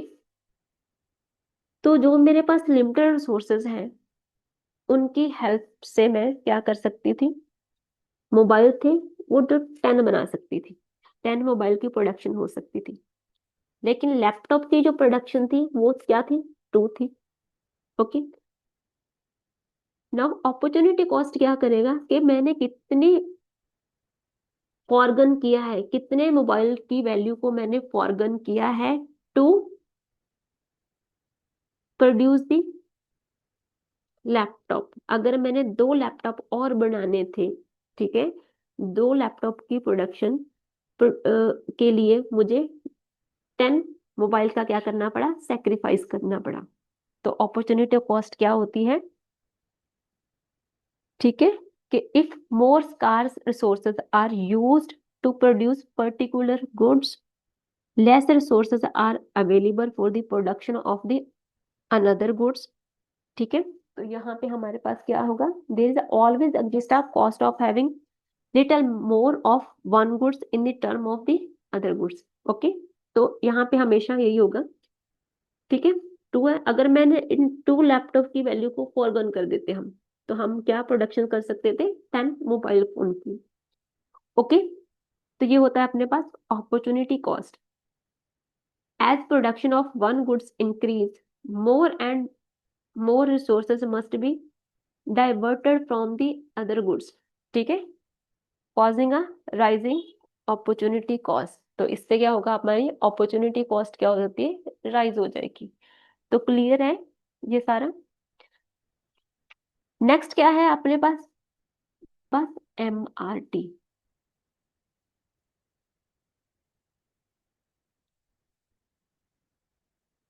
तो जो मेरे पास लिमिटेड रिसोर्सेज हैं उनकी हेल्प से मैं क्या कर सकती थी, मोबाइल थे वो तो 10 बना सकती थी, 10 मोबाइल की प्रोडक्शन हो सकती थी। लेकिन लैपटॉप की जो प्रोडक्शन थी वो क्या थी, 2 थी। ओके, नाउ अपॉर्चुनिटी कॉस्ट क्या करेगा कि मैंने कितनी फॉरगन किया है, कितने मोबाइल की वैल्यू को मैंने फॉरगन किया है टू प्रोड्यूस दी लैपटॉप। अगर मैंने 2 लैपटॉप और बनाने थे, ठीक है, 2 लैपटॉप की प्रोडक्शन के लिए मुझे 10 मोबाइल का क्या करना पड़ा, सेक्रीफाइस करना पड़ा। तो अपॉर्चुनिटी कॉस्ट क्या होती है, ठीक है, कि if more scarce resources are used to produce particular goods, less resources are available for the production of the another goods. ठीक है, तो यहाँ पे हमारे पास क्या होगा, there is always exist a cost of having little more of one goods in the term of the other goods. Okay, तो यहाँ पे हमेशा यही होगा। ठीक है, 2 है, अगर मैंने इन 2 लैपटॉप की वैल्यू को फॉरगन कर देते हम, तो हम क्या प्रोडक्शन कर सकते थे, 10 मोबाइल फोन की। ओके, तो ये होता है अपने पास opportunity cost. As production of one goods increase, more and more resources must be diverted from the other goods. ठीक है, causing a rising opportunity cost. तो इससे क्या होगा, हमारी अपॉर्चुनिटी कॉस्ट क्या हो जाती है, राइज हो जाएगी। तो क्लियर है ये सारा। नेक्स्ट क्या है अपने पास, बस MRT।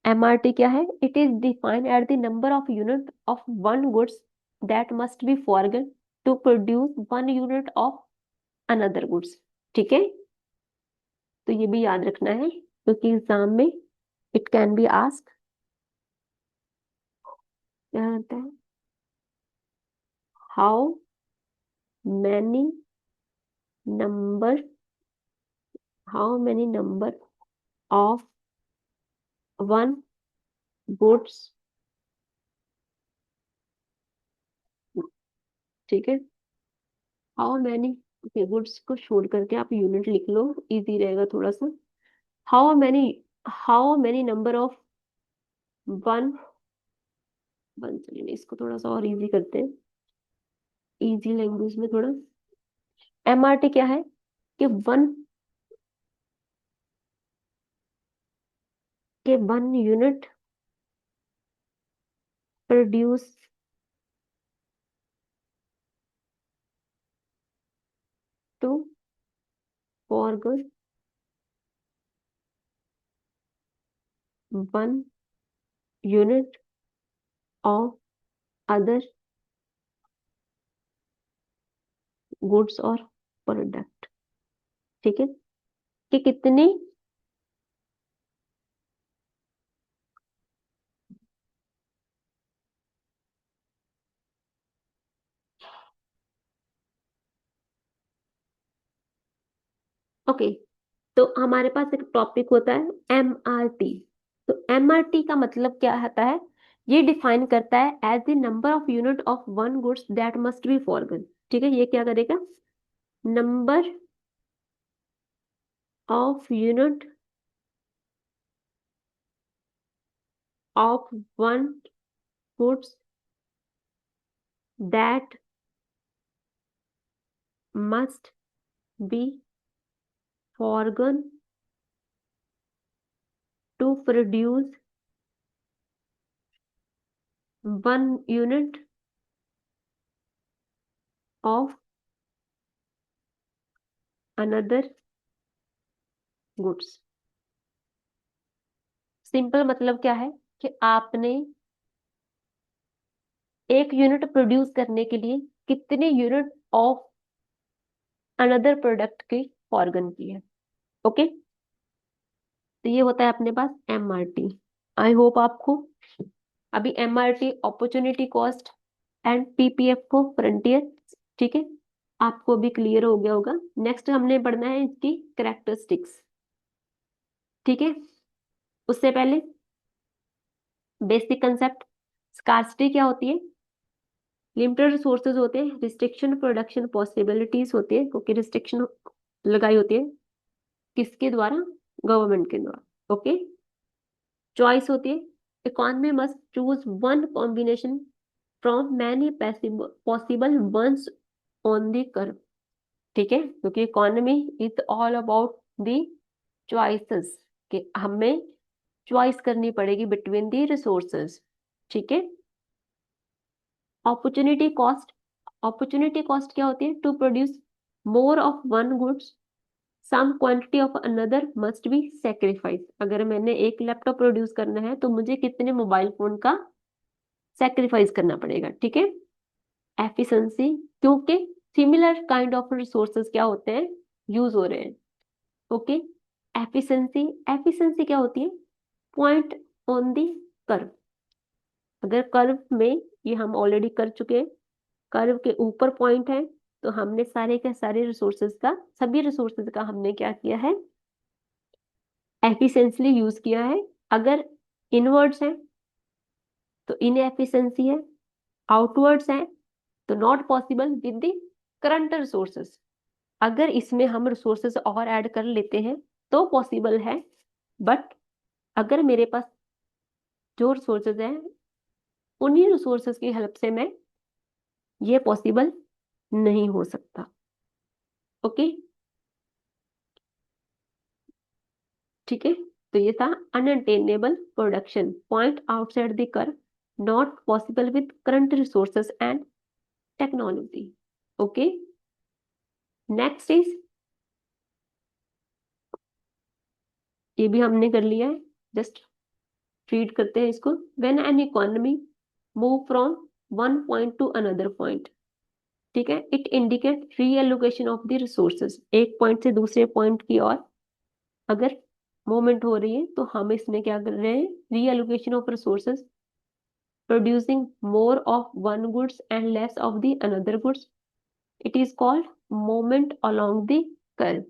MRT क्या है, it is defined at the number of unit of one goods that must be forgone to produce one unit of another goods. ठीक है, तो ये भी याद रखना है क्योंकि एग्जाम में इट कैन बी आस्क। क्या होता है, how many number, how many number of one goods. ठीक है, हाउ मैनी, ओके गुड्स को छोड़ करके आप यूनिट लिख लो, इजी रहेगा थोड़ा सा। How many, how many number of one, one चलिए इसको थोड़ा सा और इजी करते हैं, इजी लैंग्वेज में थोड़ा। MRT क्या है कि वन, के one unit produce two for good one unit of other goods और प्रोडक्ट। ठीक है, कि कितनी, ओके, तो हमारे पास एक टॉपिक होता है MRT। तो MRT का मतलब क्या होता है, ये डिफाइन करता है as the number of unit of one goods that must be forgone. ठीक है, ये क्या करेगा, number of unit of one goods that must be forgone to produce one unit of another goods. Simple मतलब क्या है कि आपने एक यूनिट प्रोड्यूस करने के लिए कितने यूनिट ऑफ अनदर प्रोडक्ट की फॉरगन की है। ओके, तो ये होता है अपने पास MRT। आई होप आपको अभी MRT, opportunity cost and PPF को फ्रंटियर, ठीक है, आपको भी क्लियर हो गया होगा। नेक्स्ट हमने पढ़ना है इसकी करेक्टरिस्टिक्स। ठीक है, उससे पहले बेसिक कंसेप्ट, स्कार्सिटी क्या होती है, लिमिटेड रिसोर्सेज होते हैं, रिस्ट्रिक्शन प्रोडक्शन पॉसिबिलिटीज होती है, क्योंकि रिस्ट्रिक्शन लगाई होती है किसके द्वारा, गवर्नमेंट के द्वारा। ओके, चॉइस होती है, economy must choose one combination from many possible ones on the curve. ठीक है, क्योंकि economy is all about the choices, कि हमें चॉइस करनी पड़ेगी बिटवीन द रिसोर्सेज। ठीक है, अपॉर्चुनिटी कॉस्ट, अपॉर्चुनिटी कॉस्ट क्या होती है, to produce more of one goods some quantity of another must be sacrifice. अगर मैंने एक लैपटॉप प्रोड्यूस करना है तो मुझे कितने मोबाइल फोन का सेक्रीफाइस करना पड़ेगा। ठीक है, एफिशिएंसी, क्योंकि सिमिलर काइंड ऑफ रिसोर्सेज क्या होते हैं, यूज हो रहे हैं। ओके, एफिशिएंसी, एफिशिएंसी क्या होती है, पॉइंट ऑन दी कर्व। अगर कर्व में, ये हम ऑलरेडी कर चुके हैं, कर्व के ऊपर पॉइंट है, तो हमने सारे के सारे रिसोर्सेज का, सभी रिसोर्सेज का हमने क्या किया है, एफिशिएंटली यूज किया है। अगर इनवर्ड्स है तो इनएफिशिएंसी है, आउटवर्ड्स है तो not possible with the current resources. अगर इसमें हम रिसोर्सेज और ऐड कर लेते हैं तो पॉसिबल है, बट अगर मेरे पास जो रिसोर्सेज हैं उन्हीं रिसोर्सेज की हेल्प से मैं ये पॉसिबल नहीं हो सकता। ओके, ठीक है। तो ये था unattainable production point outside the curve, not possible with current resources and technology. Okay, next is, ये भी हमने कर लिया है, जस्ट रीड करते हैं इसको। When an economy move from one point two another point, ठीक है, it indicate reallocation of the resources. एक पॉइंट से दूसरे पॉइंट की ओर अगर मूवमेंट हो रही है तो हम इसमें क्या कर रहे हैं, reallocation of resources, producing more of one goods and less of the another goods. It is called moment along the curve,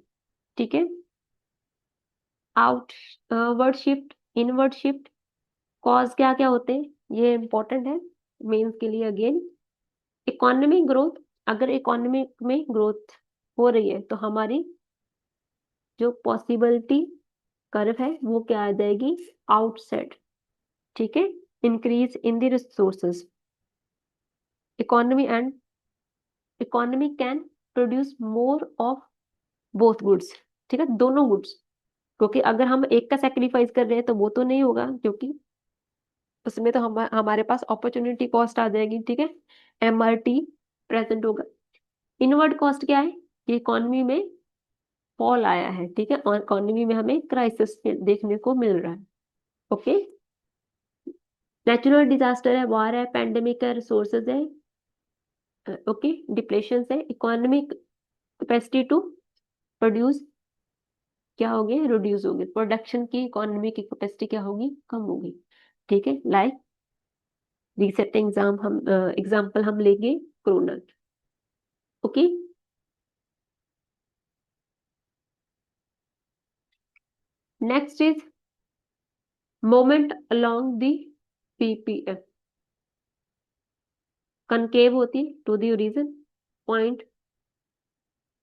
ठीक है। Outward shift, inward shift, cause क्या क्या होते हैं ये इंपॉर्टेंट है मेंस के लिए। अगेन, इकोनॉमिक ग्रोथ, अगर इकोनॉमी में ग्रोथ हो रही है तो हमारी जो पॉसिबिलिटी कर्व है वो क्या आ जाएगी, आउटसाइड, ठीक है। Increase in the resources, economy and economy can produce more of both goods, ठीक है, दोनों गुड्स। क्योंकि अगर हम एक का सेक्रीफाइस कर रहे हैं तो वो तो नहीं होगा, क्योंकि उसमें तो हमारे पास अपॉर्चुनिटी कॉस्ट आ जाएगी, ठीक है, एमआरटी प्रेजेंट होगा। इनवर्ड कॉस्ट क्या है, कि इकोनॉमी में फॉल आया है, ठीक है, और इकोनॉमी में हमें क्राइसिस देखने को मिल रहा है। ओके, नेचुरल डिजास्टर है, वार है, पैंडेमिक है, रिसोर्सेज है, ओके, डिप्लेशन है, इकोनॉमिक कैपेसिटी टू प्रोड्यूस क्या होगी, रिड्यूस होगी, प्रोडक्शन की इकोनॉमी की कैपेसिटी क्या होगी, कम होगी, ठीक है। लाइक रिसेंट एग्जाम्पल हम लेंगे corona. Okay, next is moment along the PPF, concave होती है टू द ओरिजिन पॉइंट,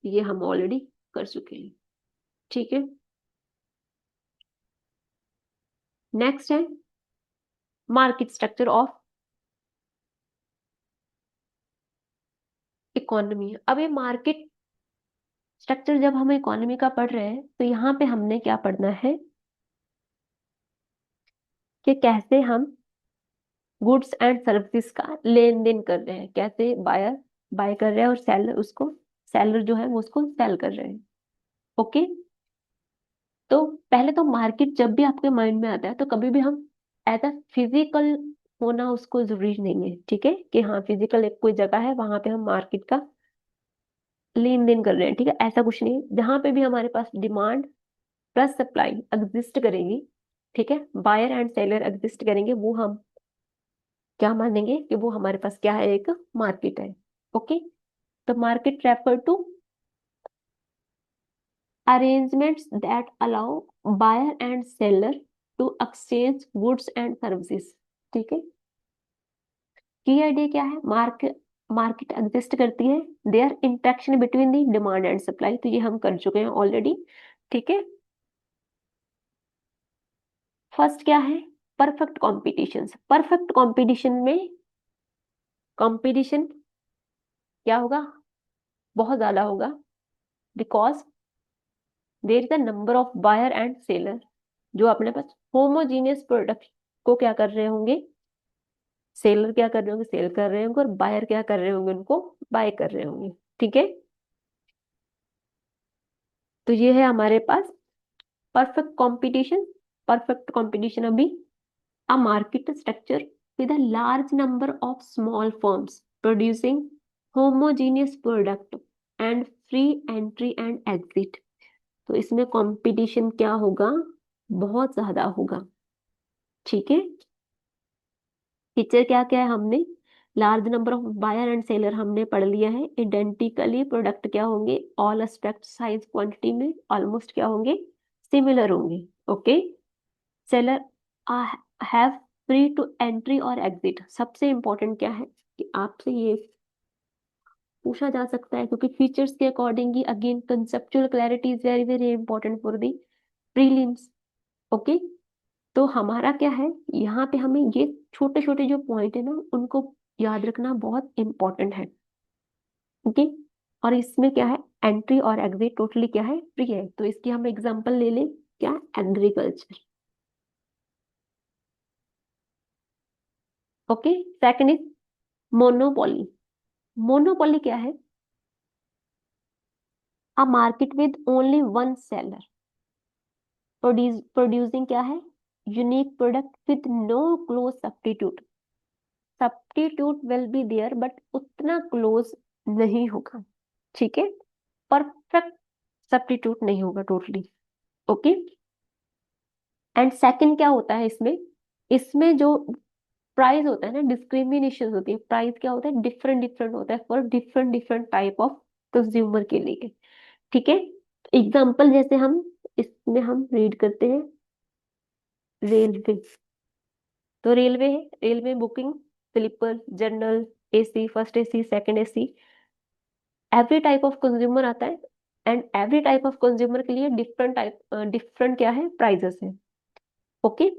ये हम ऑलरेडी कर चुके हैं, ठीक है। नेक्स्ट है मार्केट स्ट्रक्चर ऑफ इकोनॉमी। अब ये मार्केट स्ट्रक्चर जब हम इकोनॉमी का पढ़ रहे हैं तो यहाँ पे हमने क्या पढ़ना है, कि कैसे हम गुड्स एंड सर्विसेज का लेन देन कर रहे हैं, कैसे बायर बाय कर रहे हैं और सेलर उसको, सेलर जो है वो उसको सेल कर रहे हैं। ओके, तो पहले तो मार्केट जब भी आपके माइंड में आता है तो कभी भी हम एज अ फिजिकल होना उसको जरूरी नहीं है, ठीक है, कि हाँ फिजिकल एक कोई जगह है वहां पे हम मार्केट का लेन देन कर रहे हैं, ठीक है, ऐसा कुछ नहीं है। जहां पे भी हमारे पास डिमांड प्लस सप्लाई एग्जिस्ट करेंगी, ठीक है, बायर एंड सेलर एग्जिस्ट करेंगे, वो हम क्या मानेंगे कि वो हमारे पास क्या है, एक मार्केट है। ओके, तो market refer to arrangements that allow buyer and seller to exchange goods and services, ठीक है। की आइडिया क्या है, मार्केट मार्केट एग्जिस्ट करती है, there interaction between the demand and supply, तो ये हम कर चुके हैं ऑलरेडी, ठीक है। फर्स्ट क्या है, परफेक्ट कॉम्पिटिशन। परफेक्ट कॉम्पिटिशन में कंपटीशन क्या होगा, बहुत ज्यादा होगा, because there is a number of buyer and seller, जो अपने पास होमोजीनियस प्रोडक्ट को क्या कर रहे होंगे, सेलर क्या कर रहे होंगे, सेल कर रहे होंगे, और बायर क्या कर रहे होंगे, उनको बाय कर रहे होंगे, ठीक है। तो ये है हमारे पास परफेक्ट कंपटीशन। परफेक्ट कंपटीशन अभी a market structure with a large number of small firms producing homogeneous product and free entry and exit. तो इसमें कंपटीशन क्या होगा, बहुत ज्यादा होगा, ठीक है। फीचर क्या क्या है, हमने large number of buyer and seller हमने पढ़ लिया है। इडेंटिकली प्रोडक्ट क्या होंगे, ऑल एस्पेक्ट साइज क्वांटिटी में ऑलमोस्ट क्या होंगे, सिमिलर होंगे। Okay, seller have free to entry और एग्जिट। सबसे इंपॉर्टेंट क्या है कि आपसे ये पूछा जा सकता है, क्योंकि फीचर्स के according he again conceptual clarity is very very important for the prelims. Okay, तो हमारा क्या है, यहाँ पे हमें ये छोटे छोटे जो पॉइंट है ना उनको याद रखना बहुत इंपॉर्टेंट है। ओके, और इसमें क्या है, एंट्री और एग्जिट टोटली क्या है, फ्री है। तो इसकी हम एग्जांपल ले लें, क्या, agriculture. Okay, second is monopoly. Monopoly क्या है, a market with only one seller producing क्या है, unique product with no close substitute. Substitute will be there but उतना क्लोज नहीं होगा, ठीक है, परफेक्ट सब्स्टिट्यूट नहीं होगा टोटली। ओके, एंड सेकंड क्या होता है इसमें, इसमें जो प्राइस होता है ना, डिस्क्रिमिनेशन होती है, प्राइस क्या होता है, डिफरेंट डिफरेंट होता है for different different type of consumer के लिए, ठीक है। एग्जाम्पल जैसे हम इसमें हम रीड करते हैं, रेलवे। तो रेलवे है, railway booking, sleeper, general, AC, first AC, second AC, every type of consumer आता है, and every type of consumer के लिए डिफरेंट टाइप, डिफरेंट क्या है, प्राइजेस है। ओके,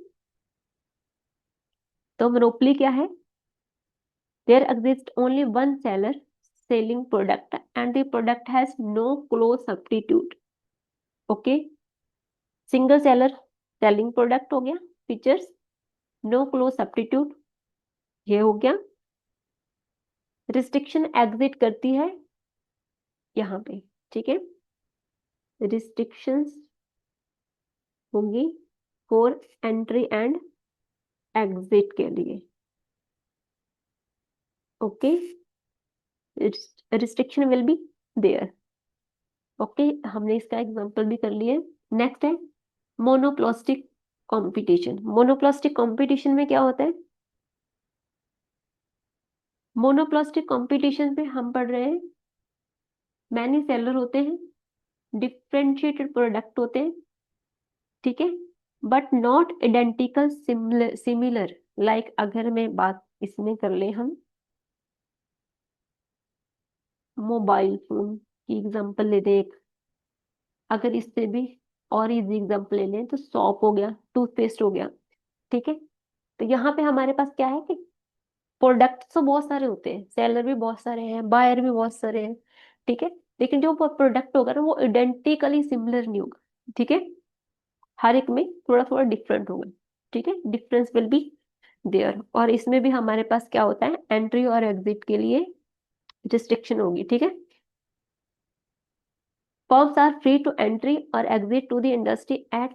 तो मोनोपोली क्या है, there exist only one seller selling product and the product has no close substitute. Okay, single seller selling product हो गया, फीचर्स, नो क्लोज सब्स्टिट्यूट, ये हो गया। रिस्ट्रिक्शन एग्जिट करती है यहाँ पे, ठीक है, रिस्ट्रिक्शंस होंगी फॉर एंट्री एंड एग्जिट के लिए। Okay, restriction will be there. Okay, हमने इसका एग्जांपल भी कर लिया। नेक्स्ट है मोनोप्लास्टिक कंपटीशन। मोनोप्लास्टिक कंपटीशन में क्या होता है, मोनोप्लास्टिक कंपटीशन में हम पढ़ रहे हैं, मैनी सेलर होते हैं, डिफरेंशिएटेड प्रोडक्ट होते हैं, ठीक है, but not identical similar. Like अगर मैं बात इसमें कर ले हम मोबाइल फोन की एग्जांपल ले दे एक, अगर इससे भी और इजी एग्जांपल ले लें तो सॉप हो गया, टूथपेस्ट हो गया, ठीक है। तो यहाँ पे हमारे पास क्या है कि प्रोडक्ट तो बहुत सारे होते हैं, सेलर भी बहुत सारे हैं, बायर भी बहुत सारे हैं, ठीक है, लेकिन जो प्रोडक्ट होगा ना वो आइडेंटिकली सिमिलर नहीं होगा, ठीक है, हर एक में थोड़ा थोड़ा डिफरेंट होगा, ठीक है, डिफरेंस विल बी देयर। और इसमें भी हमारे पास क्या होता है, एंट्री और एग्जिट के लिए रिस्ट्रिक्शन होगी, ठीक है। Firms are free to entry और exit to the industry at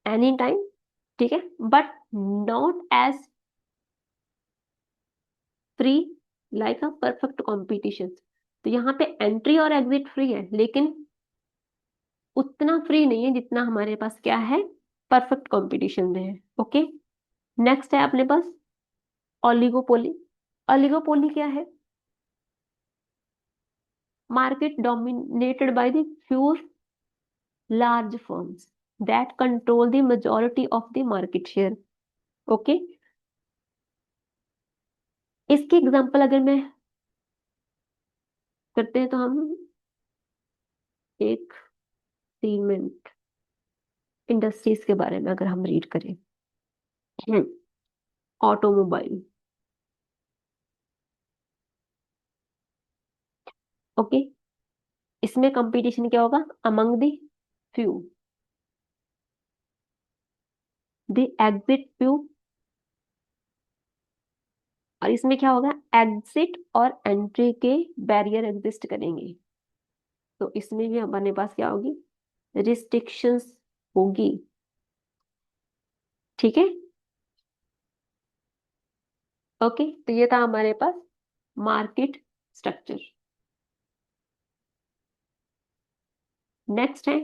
any time, ठीक है, but not as free like a perfect competition. तो यहाँ पे एंट्री और एग्जिट फ्री है, लेकिन उतना फ्री नहीं है जितना हमारे पास क्या है, परफेक्ट कंपटीशन में है। ओके, नेक्स्ट है अपने पास ओलिगोपोली। ओलिगोपोली क्या है, market dominated by the few large firms that control the majority of the market share. Okay, इसकी एग्जांपल अगर मैं करते हैं तो हम एक सीमेंट इंडस्ट्रीज के बारे में अगर हम रीड करें, ऑटोमोबाइल। ओके, इसमें कंपटीशन क्या होगा, among the few, the exit few. और इसमें क्या होगा, एग्जिट और एंट्री के बैरियर एग्जिस्ट करेंगे, तो इसमें भी हमारे पास क्या होगी, रिस्ट्रिक्शंस होगी, ठीक है। ओके, तो ये था हमारे पास मार्केट स्ट्रक्चर। नेक्स्ट है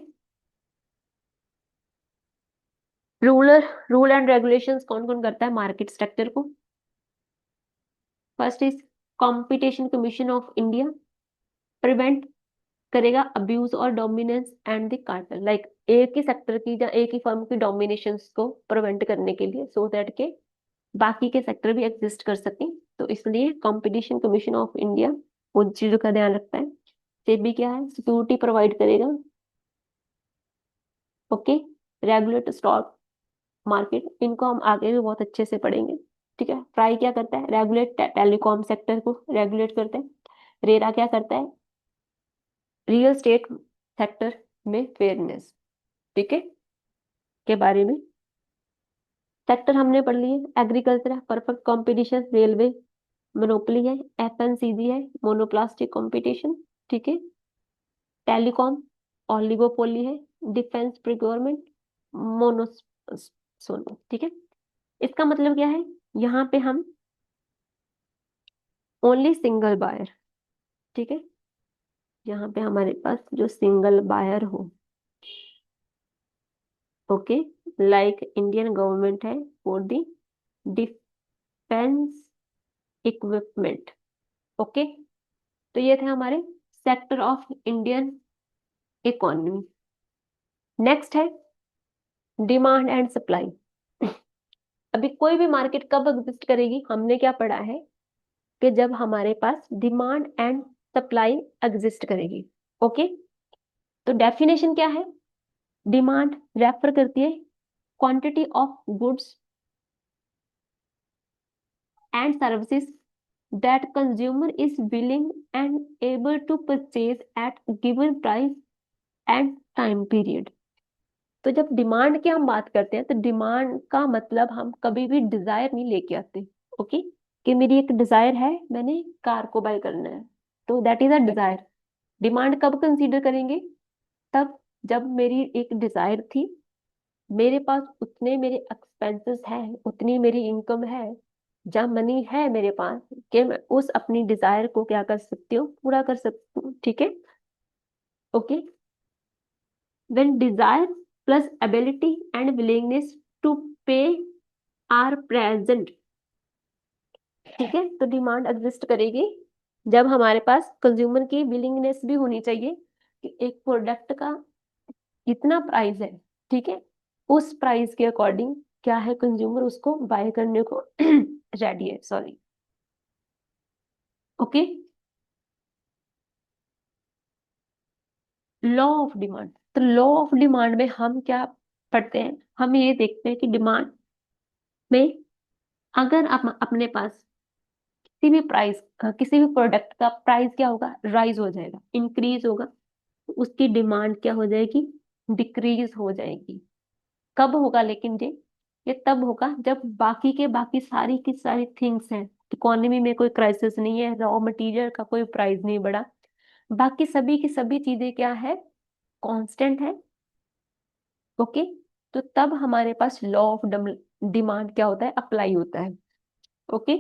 रूल एंड रेगुलेशंस। कौन कौन करता है मार्केट स्ट्रक्चर को, first is competition commission of India, prevent करेगा अब्यूज और dominance and the cartel, like एक ही सेक्टर की या एक ही फर्म की डोमिनेशन को प्रिवेंट करने के लिए, सो दैट के बाकी के सेक्टर भी एग्जिस्ट कर सकें, तो इसलिए कंपटीशन कमीशन ऑफ इंडिया उन चीजों का ध्यान रखता है। सेबी क्या है, सिक्योरिटी प्रोवाइड करेगा। ओके, रेगुलेट स्टॉक मार्केट, इनको हम आगे भी बहुत अच्छे से पढ़ेंगे। ठीक है, ट्राई क्या करता है, रेगुलेट टेलीकॉम सेक्टर को रेगुलेट करते हैं। रेरा क्या करता है, रियल स्टेट सेक्टर में फेयरनेस, ठीक है, के बारे में। सेक्टर हमने पढ़ लिए, एग्रीकल्चर है, परफेक्ट कंपटीशन, रेलवे मोनोपोली है, एफएमसीजी है, मोनोप्लास्टिक कंपटीशन, ठीक है, टेलीकॉम ओलिगोपोली है, डिफेंस प्रिक्योरमेंट मोनो सोनो, ठीक है। इसका मतलब क्या है, यहाँ पे हम ओनली सिंगल बायर, ठीक है, यहाँ पे हमारे पास जो सिंगल बायर हो, ओके, लाइक इंडियन गवर्नमेंट है for the defence equipment. Okay, तो ये थे हमारे sector of Indian economy. Next है डिमांड एंड सप्लाई। अभी कोई भी मार्केट कब एग्जिस्ट करेगी, हमने क्या पढ़ा है कि जब हमारे पास डिमांड एंड सप्लाई एग्जिस्ट करेगी। ओके, तो डेफिनेशन क्या है, डिमांड रेफर करती है quantity of goods and services that consumer is willing and able to purchase at given price and time period। तो जब डिमांड की हम बात करते हैं तो डिमांड का मतलब हम कभी भी डिजायर नहीं लेके आते। ओके, कि मेरी एक डिजायर है, मैंने कार को बाय करना है, तो that is a desire. Demand कब कंसीडर करेंगे, तब जब मेरी एक डिजायर थी, मेरे पास उतने मेरे एक्सपेंसेस हैं, उतनी मेरी इनकम है, जब मनी है मेरे पास कि मैं उस अपनी डिजायर को क्या कर सकती हूँ, पूरा कर सकती हूँ, ठीक है। Okay, when desire plus ability and willingness to pay are present, ठीक है, तो डिमांड एग्जिस्ट करेगी जब हमारे पास कंज्यूमर की विलिंगनेस भी होनी चाहिए कि एक प्रोडक्ट का इतना प्राइस है, ठीक है, उस प्राइस के अकॉर्डिंग क्या है, कंज्यूमर उसको बाय करने को रेडी है, sorry. Okay, law of demand. तो लॉ ऑफ डिमांड में हम क्या पढ़ते हैं, हम ये देखते हैं कि डिमांड में अगर आप अपने पास किसी भी प्राइस, किसी भी प्रोडक्ट का प्राइस क्या होगा, राइज हो जाएगा, इंक्रीज होगा, तो उसकी डिमांड क्या हो जाएगी, डिक्रीज हो जाएगी। कब होगा लेकिन ये तब होगा जब बाकी के बाकी सारी की सारी थिंग्स हैं, इकोनॉमी में कोई क्राइसिस नहीं है, रॉ मटेरियल का कोई प्राइस नहीं बढ़ा, बाकी सभी की सभी चीजें क्या है, कांस्टेंट है। ओके, तो तब हमारे पास लॉ ऑफ डिमांड क्या होता है, अप्लाई होता है। Okay,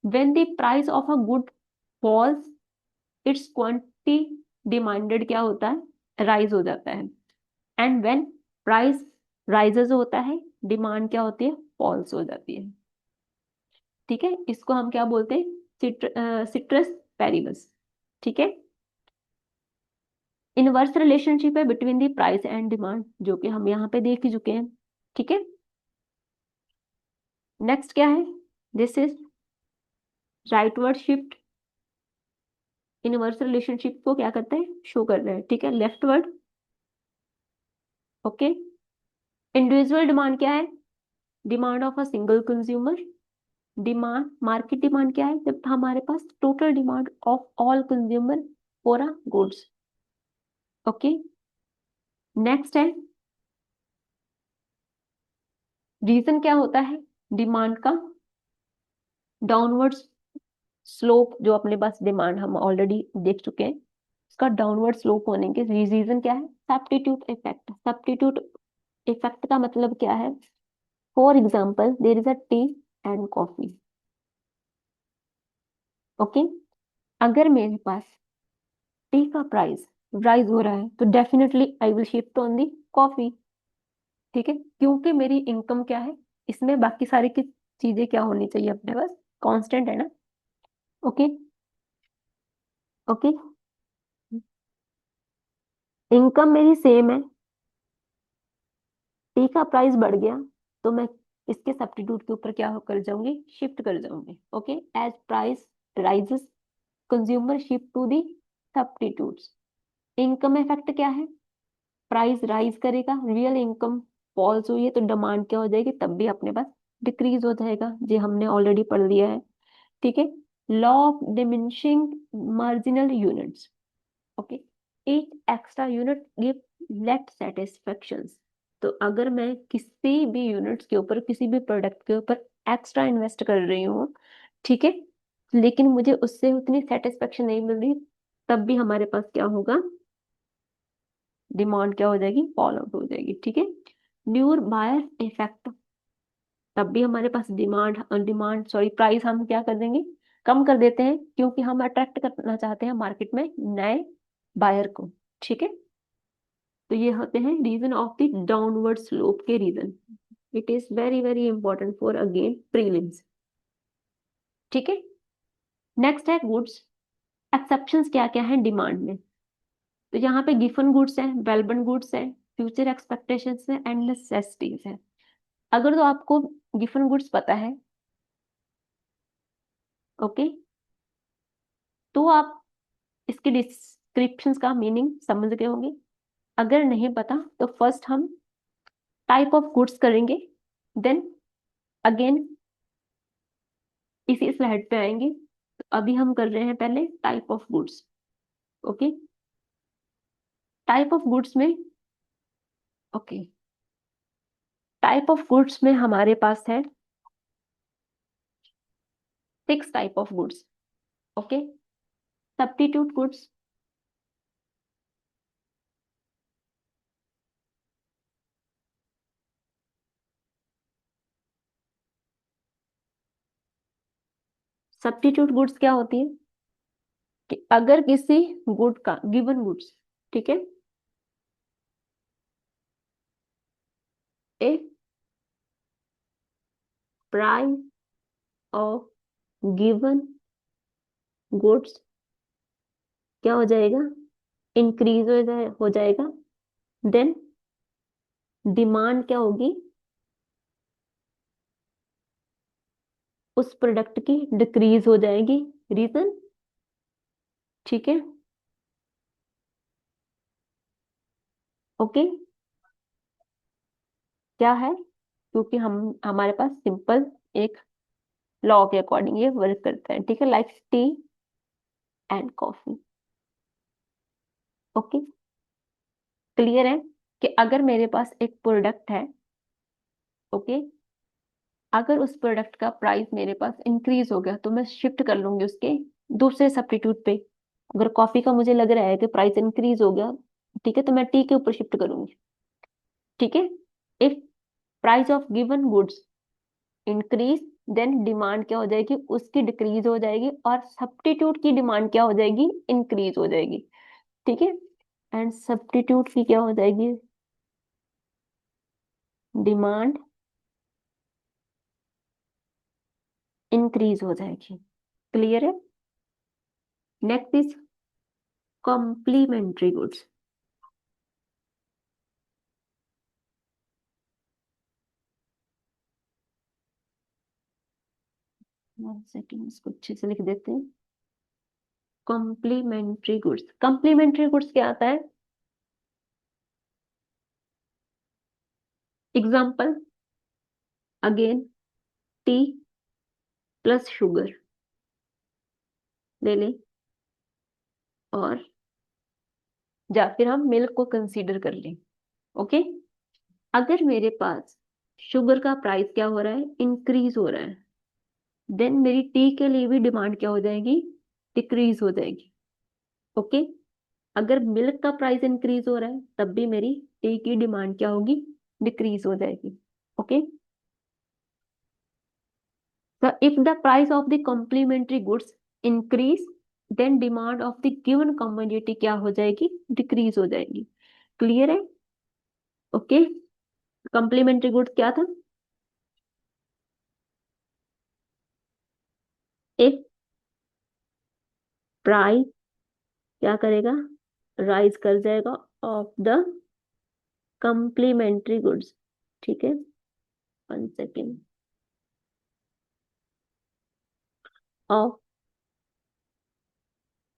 when the price of a good falls, its quantity demanded क्या होता है, राइज हो जाता है। एंड व्हेन प्राइस राइजेस होता है, डिमांड क्या होती है, फॉल्स हो जाती है। ठीक है, इसको हम क्या बोलते हैं, सिट्रस पेरिबस, ठीक है। इनवर्स रिलेशनशिप है between the price and demand, जो कि हम यहाँ पे देख ही चुके हैं, ठीक है। नेक्स्ट क्या है, this is rightward shift. Inverse relationship को क्या करते हैं, शो कर रहे हैं, ठीक है, लेफ्टवर्ड। ओके, इंडिविजुअल डिमांड क्या है, demand of a single consumer. Demand, market demand क्या है, जब हमारे पास total demand of all consumer for a goods. Okay, next है रीजन क्या होता है डिमांड का, डाउनवर्ड स्लोप, जो अपने पास डिमांड हम ऑलरेडी देख चुके हैं, इसका डाउनवर्ड स्लोप होने के रीजन क्या है, सब्स्टिट्यूट इफेक्ट। सब्स्टिट्यूट इफेक्ट का मतलब क्या है, for example there is a T and coffee. Okay, अगर मेरे पास टी का प्राइस राइज हो रहा है तो definitely I will shift on the coffee, ठीक है, क्योंकि मेरी इनकम क्या है, इसमें बाकी सारी की चीजें क्या होनी चाहिए अपने पास, कांस्टेंट है ना। ओके, ओके, इनकम मेरी सेम है, टी का प्राइस बढ़ गया तो मैं इसके सब्स्टिट्यूट के ऊपर क्या कर जाऊंगी, शिफ्ट कर जाऊंगी। Okay, as price rises consumer shift to the substitutes. Income effect क्या है? प्राइस राइज करेगा, रियल इनकम फॉल्स हुई है तो डिमांड क्या हो जाएगी, तब भी अपने पास डिक्रीज हो जाएगा। ये हमने ऑलरेडी पढ़ लिया है। ठीक है। Law of diminishing marginal units. Okay. Each extra unit give let satisfactions. तो अगर मैं किसी भी यूनिट्स के ऊपर, किसी भी प्रोडक्ट के ऊपर एक्स्ट्रा इन्वेस्ट कर रही हूँ, ठीक है, लेकिन मुझे उससे उतनी सेटिस्फेक्शन नहीं मिल रही, तब भी हमारे पास क्या होगा, डिमांड क्या हो जाएगी, फॉल आउट हो जाएगी। ठीक है। Newer buyer effect. तब भी हमारे पास डिमांड डिमांड सॉरी प्राइस हम क्या कर देंगे, कम कर देते हैं, क्योंकि हम अट्रैक्ट करना चाहते हैं मार्केट में नए बायर को। ठीक है। तो ये होते हैं reason of the downward slope के reason. It is very very important for again prelims. ठीक है। नेक्स्ट है गुड्स। एक्सेप्शंस क्या क्या है डिमांड में? तो यहाँ पे गिवन गुड्स है, वेलबन गुड्स है, फ्यूचर एक्सपेक्टेशंस है एंड नेसेसिटीज है। अगर तो आपको गिवन गुड्स पता है, ओके, तो आप इसके डिस्क्रिप्शंस का मीनिंग समझ गए होंगे। अगर नहीं पता तो फर्स्ट हम टाइप ऑफ गुड्स करेंगे, देन अगेन इसी स्लाइड पे आएंगे। तो अभी हम कर रहे हैं पहले type of goods. Okay. Type of goods में, ओके, टाइप ऑफ गुड्स में हमारे पास है 6 type of goods. Okay. Substitute goods. Substitute goods क्या होती है कि अगर किसी गुड का गिवन गुड्स, ठीक है, ए प्राइस ऑफ गिवन गुड्स क्या हो जाएगा, इंक्रीज हो जाएगा, देन डिमांड क्या होगी, उस प्रोडक्ट की डिक्रीज हो जाएगी। रीजन, ठीक है, ओके, क्या है, क्योंकि हम हमारे पास सिंपल एक लॉ के अकॉर्डिंग ये वर्क करता है। ठीक है, like T and coffee. Okay. Clear है कि अगर मेरे पास एक प्रोडक्ट है, ओके, अगर उस प्रोडक्ट का प्राइस मेरे पास इंक्रीज हो गया तो मैं शिफ्ट कर लूंगी उसके दूसरे सब्स्टिट्यूट पे। अगर कॉफी का मुझे लग रहा है कि प्राइस इंक्रीज हो गया, ठीक है, तो मैं टी के ऊपर शिफ्ट करूंगी। ठीक है। If price of given goods increase, then demand क्या हो जाएगी, उसकी डिक्रीज हो जाएगी, और सब्स्टिट्यूट की डिमांड क्या हो जाएगी, इंक्रीज हो जाएगी। ठीक है। एंड सब्स्टिट्यूट की क्या हो जाएगी, डिमांड इंक्रीज हो जाएगी। क्लियर है। Next is complementary goods. One second, इसको अच्छे से लिख देते हैं। कॉम्प्लीमेंट्री गुड्स, कॉम्प्लीमेंट्री गुड्स क्या आता है? Example, again T plus sugar ले लें, और या फिर हम मिल्क को कंसीडर कर लें। ओके। अगर मेरे पास शुगर का प्राइस क्या हो रहा है, इंक्रीज हो रहा है, देन मेरी टी के लिए भी डिमांड क्या हो जाएगी, डिक्रीज हो जाएगी। ओके। अगर मिल्क का प्राइस इंक्रीज हो रहा है, तब भी मेरी टी की डिमांड क्या होगी, डिक्रीज हो जाएगी। Okay. So if the price of the complementary goods increase, then demand of the given commodity क्या हो जाएगी, डिक्रीज हो जाएगी। क्लियर है। ओके। कॉम्प्लीमेंट्री गुड्स क्या था, एक प्राइस क्या करेगा, राइज कर जाएगा ऑफ द कॉम्प्लीमेंट्री गुड्स। ठीक है, one second, of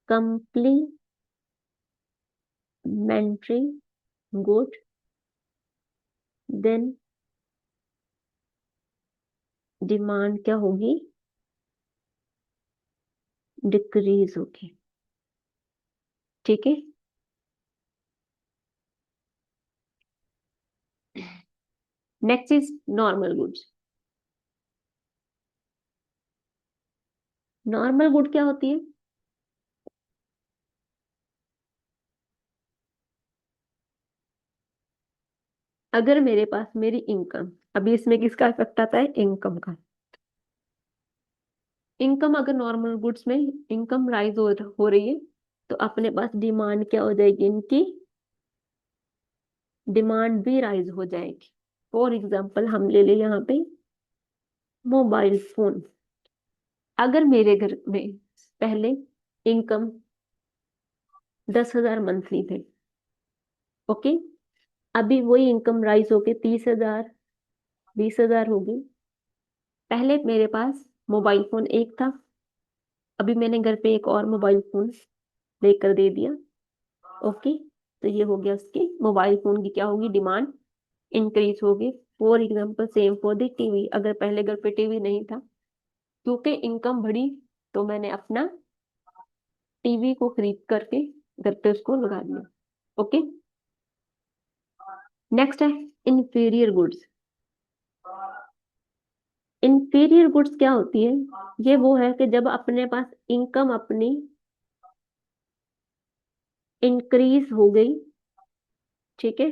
complementary good, then demand क्या होगी, डिक्रीज होगी। ठीक है। Next is normal goods. Normal good क्या होती है? अगर मेरे पास मेरी इनकम, अभी इसमें किसका इफेक्ट आता है? इनकम का। इनकम अगर नॉर्मल गुड्स में इनकम राइज हो रही है, तो अपने पास डिमांड क्या हो जाएगी? इनकी डिमांड भी राइज हो जाएगी। फॉर एग्जाम्पल हम ले ले यहाँ पे मोबाइल फोन। अगर मेरे घर में पहले इनकम 10,000 मंथली थे, ओके, अभी वही इनकम राइज होके 30,000, 20,000 होगी। पहले मेरे पास मोबाइल फोन एक था, अभी मैंने घर पे एक और मोबाइल फोन लेकर दे दिया, ओके, तो ये हो गया उसकी मोबाइल फोन की क्या होगी? डिमांड इंक्रीज होगी। For example same for the TV. अगर पहले घर पे टीवी नहीं था, क्योंकि इनकम बढ़ी, तो मैंने अपना टीवी को खरीद करके घर पे उसको लगा दिया। ओके। नेक्स्ट है इंफीरियर गुड्स। इंफीरियर गुड्स क्या होती है? ये वो है कि जब अपने पास इनकम अपनी इंक्रीज हो गई, ठीक है,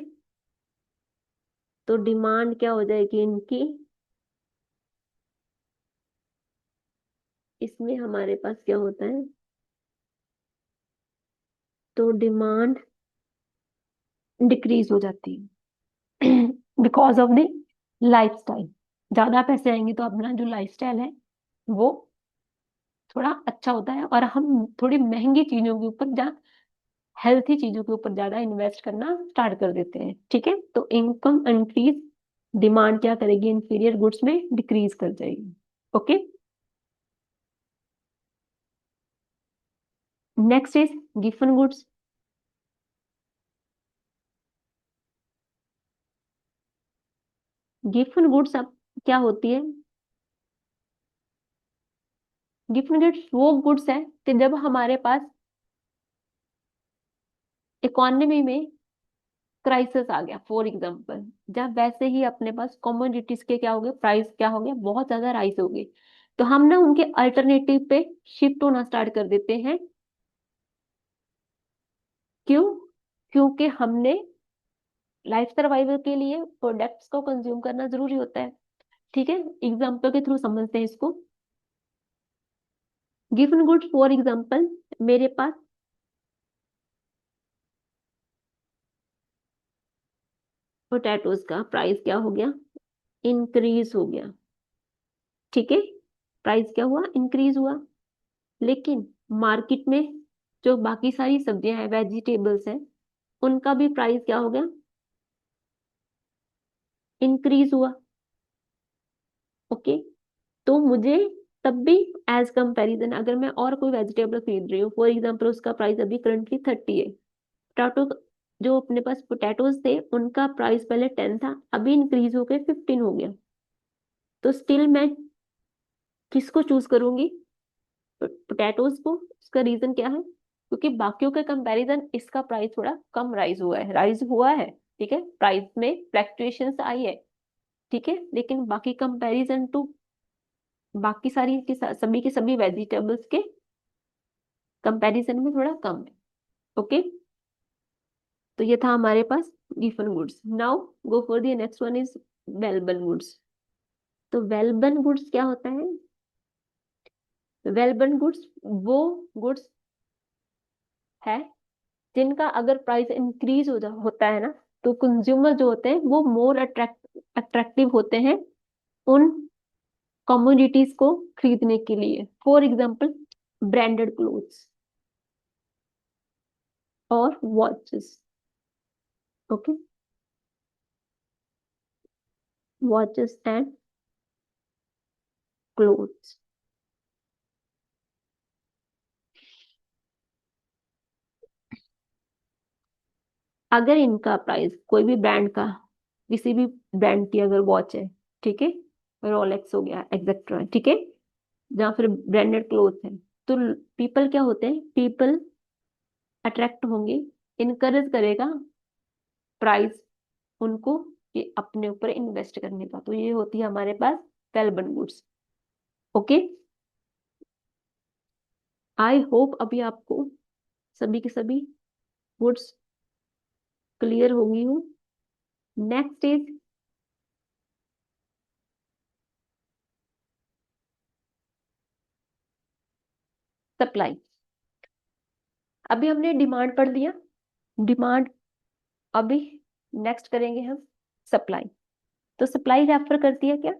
तो डिमांड क्या हो जाएगी इनकी? इसमें हमारे पास क्या होता है? तो डिमांड डिक्रीज हो जाती है बिकॉज ऑफ द लाइफस्टाइल। ज्यादा पैसे आएंगे तो अपना जो लाइफस्टाइल है वो थोड़ा अच्छा होता है, और हम थोड़ी महंगी चीजों के ऊपर, जहाँ हेल्थी चीजों के ऊपर ज्यादा इन्वेस्ट करना स्टार्ट कर देते हैं। ठीक है, तो इनकम इंक्रीज, डिमांड क्या करेगी? इंफीरियर गुड्स में डिक्रीज कर जाएगी। Okay. Next is Giffen goods. Giffen goods अब क्या होती है? गिफन गुड्स वो गुड्स है कि जब हमारे पास इकोनॉमी में क्राइसिस आ गया, फॉर एग्जांपल, जब वैसे ही अपने पास कमोडिटीज के क्या हो गए? प्राइस क्या हो गया? बहुत ज्यादा राइज हो गई, तो हम ना उनके अल्टरनेटिव पे शिफ्ट होना स्टार्ट कर देते हैं। क्यों? क्योंकि हमने लाइफ सर्वाइवल के लिए प्रोडक्ट्स को कंज्यूम करना जरूरी होता है। ठीक है, एग्जाम्पल के थ्रू समझते हैं इसको। गिवन गुड्स फॉर एग्जाम्पल, मेरे पास पोटैटोज का प्राइस क्या हो गया? इंक्रीज हो गया। ठीक है, प्राइस क्या हुआ? इंक्रीज हुआ। लेकिन मार्केट में जो बाकी सारी सब्जियां हैं, वेजिटेबल्स हैं, उनका भी प्राइस क्या हो गया? इंक्रीज हुआ। ओके, तो मुझे तब भी एज कंपैरिजन, अगर मैं और कोई वेजिटेबल खरीद रही हूँ, फॉर एग्जाम्पल उसका प्राइस अभी करंटली 30 है, पोटैटो, जो अपने पास पोटैटोज थे उनका प्राइस पहले 10 था, अभी इंक्रीज होकर 15 हो गया, तो स्टिल मैं किसको चूज करूंगी? पोटैटोज को। उसका रीजन क्या है? क्योंकि बाकियों के कंपैरिजन इसका प्राइस थोड़ा कम राइज हुआ है, ठीक है, प्राइस में फ्लक्चुएशंस आई है, ठीक है, लेकिन बाकी कंपैरिजन टू बाकी सारी सभी के सभी वेजिटेबल्स के कंपैरिजन में थोड़ा कम है। ओके, तो ये था हमारे पास given goods. Now go for the next one is वेलबन goods. तो वेलबन गुड्स क्या होता है? वेलबन गुड्स वो गुड्स है जिनका अगर प्राइस इंक्रीज होता है ना, तो कंज्यूमर जो होते हैं वो मोर अट्रैक्टिव होते हैं उन कमोडिटीज को खरीदने के लिए। फॉर एग्जाम्पल ब्रांडेड क्लोथ्स और watches. Okay, watches and clothes. अगर इनका प्राइस कोई भी ब्रांड का, किसी भी ब्रांड की अगर वॉच है, ठीक है, रोलेक्स हो गया, एक्सेट्रा, ठीक है, जहाँ फिर ब्रांडेड क्लोथ है, तो पीपल क्या होते हैं, पीपल अट्रैक्ट होंगे, इनकरेज करेगा प्राइस उनको कि अपने ऊपर इन्वेस्ट करने का। तो ये होती है हमारे पास वेलबन गुड्स। ओके, आई होप अभी आपको सभी के सभी गुड्स क्लियर होगी हूँ। Next is supply. अभी हमने डिमांड पढ़ लिया, डिमांड। अभी नेक्स्ट करेंगे हम सप्लाई। तो सप्लाई रेफर करती है क्या,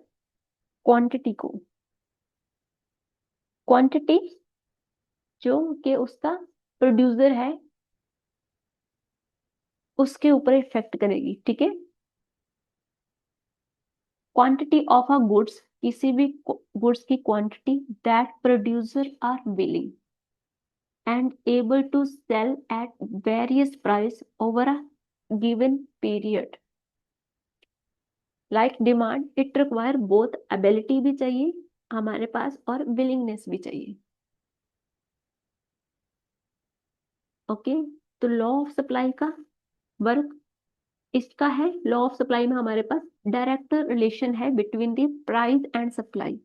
क्वांटिटी को, क्वांटिटी जो कि उसका प्रोड्यूसर है उसके ऊपर इफेक्ट करेगी, ठीक है। क्वांटिटी ऑफ अ गुड्स, किसी भी गुड्स की quantity that producer are willing and able to sell at various price over a given period. Like demand, it require both ability भी चाहिए हमारे पास और willingness भी चाहिए। ओके, तो लॉ ऑफ सप्लाई का वर्क इसका है। लॉ ऑफ सप्लाई में हमारे पास डायरेक्ट रिलेशन है between the price and supply.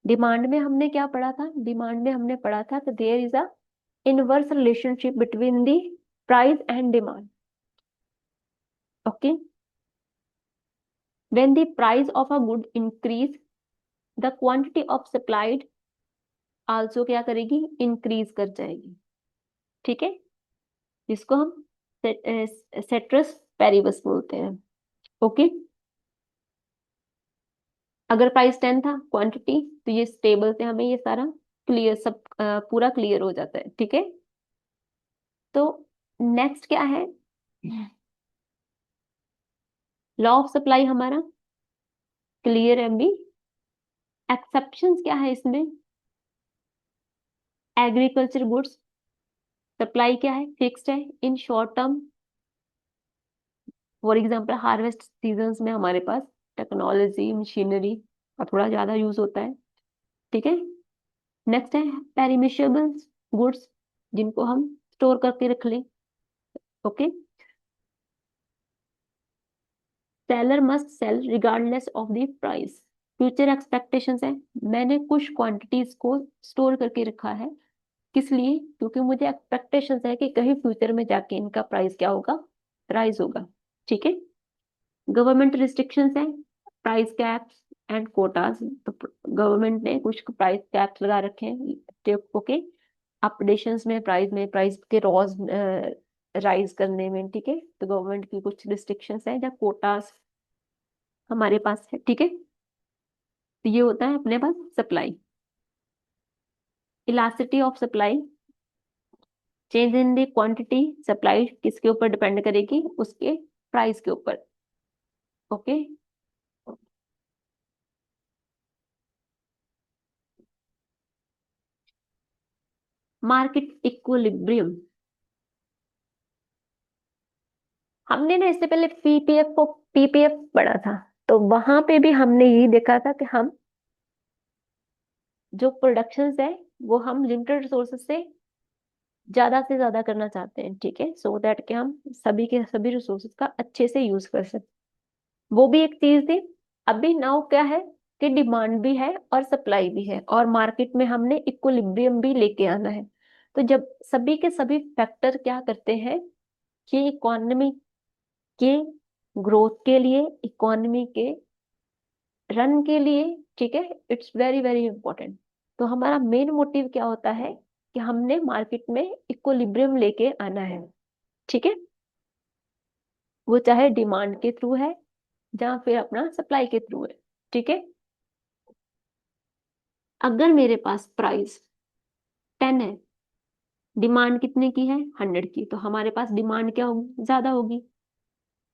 Demand में हमने क्या पढ़ा था, डिमांड में हमने पढ़ा था कि there is a inverse relationship between the price and demand. Okay, when the price of a good increase, the quantity of supplied also क्या करेगी, इंक्रीज कर जाएगी, ठीक है, जिसको हम सेट्रस पेरिबस बोलते हैं। ओके, अगर प्राइस 10 था क्वांटिटी, तो ये स्टेबल थे, हमें ये सारा क्लियर सब पूरा क्लियर हो जाता है, ठीक है। तो नेक्स्ट क्या है, लॉ ऑफ सप्लाई हमारा क्लियर है अभी। एक्सेप्शंस क्या है इसमें, एग्रीकल्चर गुड्स सप्लाई क्या है, फिक्स्ड है in short term. For example harvest seasons में हमारे पास टेक्नोलॉजी मशीनरी का थोड़ा ज्यादा यूज होता है, ठीक है। नेक्स्ट है पेरिमिशेबल गुड्स, जिनको हम स्टोर करके रख लें। Okay, seller must sell regardless of the price. Future expectations है, मैंने कुछ क्वांटिटीज को स्टोर करके रखा है, किस लिए, क्योंकि मुझे एक्सपेक्टेशंस है कि कहीं फ्यूचर में जाके इनका प्राइस क्या होगा, राइज होगा, ठीक है। गवर्नमेंट रिस्ट्रिक्शंस है, प्राइस कैप्स एंड कोटास। तो गवर्नमेंट ने कुछ प्राइस कैप्स लगा रखे हैं, ओके, अपडेशंस में प्राइस के रॉज राइज करने में, ठीक है। तो गवर्नमेंट की कुछ रिस्ट्रिक्शंस है या कोटास हमारे पास है, ठीक है। तो ये होता है अपने पास supply. Elasticity of supply, change in the quantity supply किसके ऊपर डिपेंड करेगी, उसके प्राइस के ऊपर। ओके, मार्केट इक्विलिब्रियम, हमने ना इससे पहले पीपीएफ को पीपीएफ पढ़ा था, तो वहां पे भी हमने यही देखा था कि हम जो प्रोडक्शन है वो हम लिमिटेड रिसोर्सेज से ज्यादा करना चाहते हैं, ठीक है, सो दैट कि हम सभी के सभी रिसोर्सेज का अच्छे से यूज कर सकें। वो भी एक चीज थी। अभी नाउ क्या है कि डिमांड भी है और सप्लाई भी है, और मार्केट में हमने इक्विलिब्रियम भी लेके आना है। तो जब सभी के सभी फैक्टर क्या करते हैं कि इकोनॉमी के ग्रोथ के लिए, इकोनॉमी के रन के लिए, ठीक है, इट्स वेरी वेरी इंपॉर्टेंट। तो हमारा मेन मोटिव क्या होता है कि हमने मार्केट में इक्विलिब्रियम लेके आना है, ठीक है, वो चाहे डिमांड के थ्रू है या फिर अपना सप्लाई के थ्रू है, ठीक है। अगर मेरे पास प्राइस 10 है, डिमांड कितने की है, 100 की, तो हमारे पास डिमांड क्या होगी, ज्यादा होगी।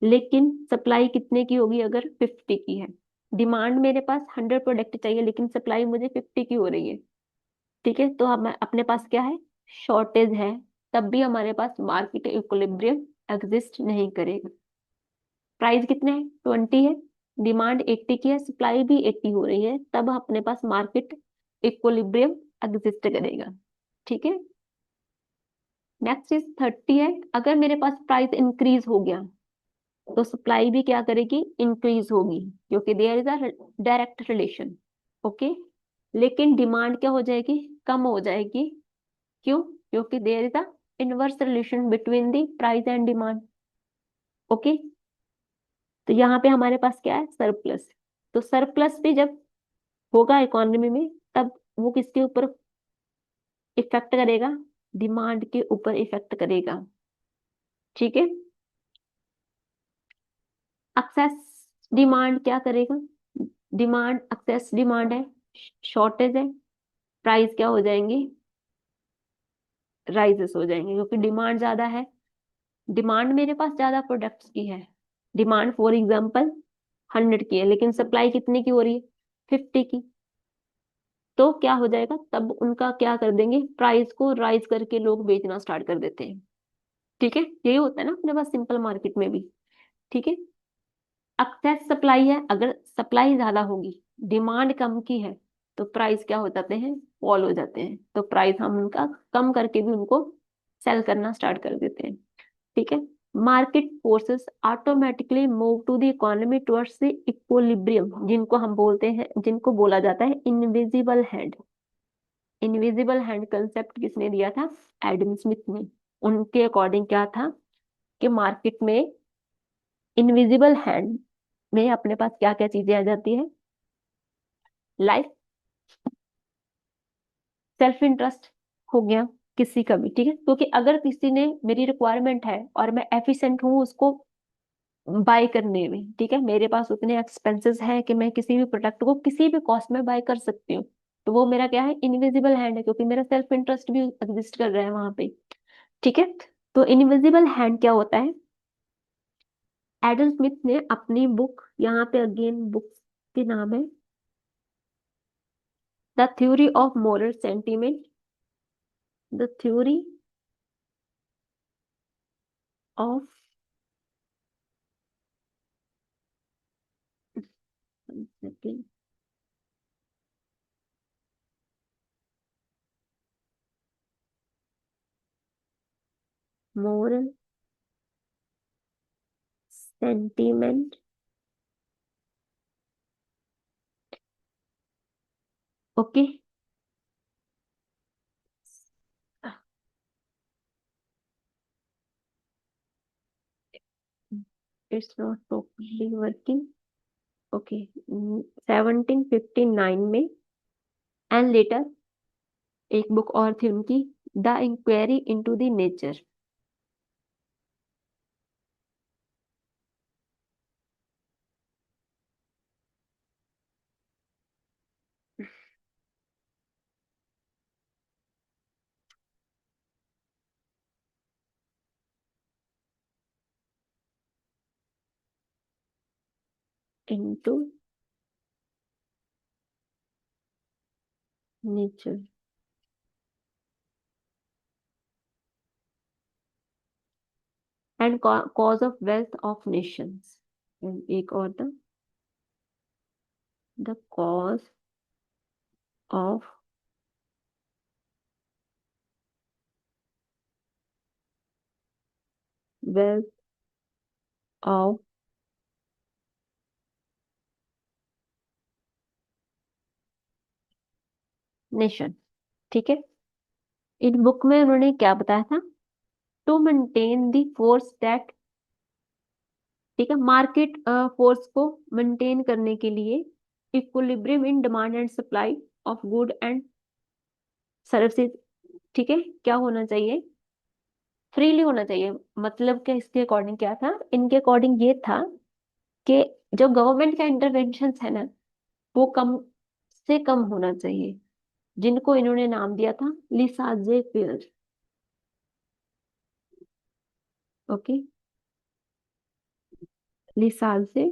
लेकिन सप्लाई कितने की होगी, अगर 50 की है, डिमांड मेरे पास 100 प्रोडक्ट चाहिए लेकिन सप्लाई मुझे 50 की हो रही है, ठीक है। तो हम अपने पास क्या है, शॉर्टेज है, तब भी हमारे पास मार्केट इक्विलिब्रियम एग्जिस्ट नहीं करेगा। प्राइस कितने है, 20 है, डिमांड 80 की है, सप्लाई भी 80 हो रही है, तब अपने पास मार्केट इक्विलिब्रियम एग्जिस्ट करेगा। ठीक है। नेक्स्ट इज 30 है, अगर मेरे पास प्राइस इंक्रीज हो गया तो सप्लाई भी क्या करेगी, इंक्रीज होगी, क्योंकि there is a direct relation. Okay. लेकिन डिमांड क्या हो जाएगी, कम हो जाएगी। क्यों, क्योंकि there is a inverse relation between the price and demand. Okay. तो यहाँ पे हमारे पास क्या है, सरप्लस। तो सरप्लस भी जब होगा इकोनॉमी में, तब वो किसके ऊपर इफेक्ट करेगा, डिमांड के ऊपर इफेक्ट करेगा। ठीक है। एक्सेस डिमांड क्या करेगा, डिमांड, एक्सेस डिमांड है, शॉर्टेज है, प्राइस क्या हो जाएंगी, राइजेस हो जाएंगे, क्योंकि डिमांड ज्यादा है। डिमांड मेरे पास ज्यादा प्रोडक्ट्स की है, डिमांड फॉर एग्जांपल 100 की है, लेकिन सप्लाई कितने की हो रही है, 50 की। तो क्या हो जाएगा, तब उनका क्या कर देंगे, प्राइस को राइज करके लोग बेचना स्टार्ट कर देते हैं। ठीक है, यही होता है ना अपने पास सिंपल मार्केट में भी। ठीक है। एक्सेस सप्लाई है, अगर सप्लाई ज्यादा होगी, डिमांड कम की है, तो प्राइस क्या हो जाते हैं, फॉल हो जाते हैं, तो प्राइस हम उनका कम करके भी उनको सेल करना स्टार्ट कर देते हैं। ठीक है। Market forces automatically move to the economy towards the equilibrium, जिनको हम बोलते हैं, जिनको बोला जाता है invisible hand. Invisible hand concept किसने दिया था, एडम स्मिथ ने। उनके अकॉर्डिंग क्या था कि मार्केट में इनविजिबल हैंड में अपने पास क्या क्या चीजें आ जाती है, लाइफ, सेल्फ इंटरेस्ट हो गया किसी का भी। ठीक है, क्योंकि अगर किसी ने, मेरी रिक्वायरमेंट है और मैं एफिशिएंट हूँ उसको बाय करने में, ठीक है, मेरे पास उतने एक्सपेंसेस हैं कि मैं किसी भी प्रोडक्ट को किसी भी कॉस्ट में बाय कर सकती हूँ, तो वो मेरा क्या है, इनविजिबल हैंड है, क्योंकि मेरा सेल्फ इंटरेस्ट भी एग्जिस्ट कर रहा है वहां पे। ठीक है। तो इनविजिबल हैंड क्या होता है, एडम स्मिथ ने अपनी बुक, यहाँ पे अगेन बुक के नाम है the theory of moral sentiment, the theory of moral sentiment. Okay. It's not properly working. Okay. 1759 में, एंड लेटर एक बुक और थी उनकी, the inquiry into the nature. Into nature and cause of wealth of nations, एक और the cause of wealth of nation. ठीक है। इन बुक में उन्होंने क्या बताया था, to maintain the force that, ठीक है, मार्केट फोर्स को मेंटेन करने के लिए, equilibrium in demand and supply of good and services. ठीक है, क्या होना चाहिए, फ्रीली होना चाहिए। मतलब क्या, इसके अकॉर्डिंग क्या था, इनके अकॉर्डिंग ये था कि जो गवर्नमेंट का इंटरवेंशन है ना, वो कम से कम होना चाहिए, जिनको इन्होंने नाम दिया था laissez faire. Okay, laissez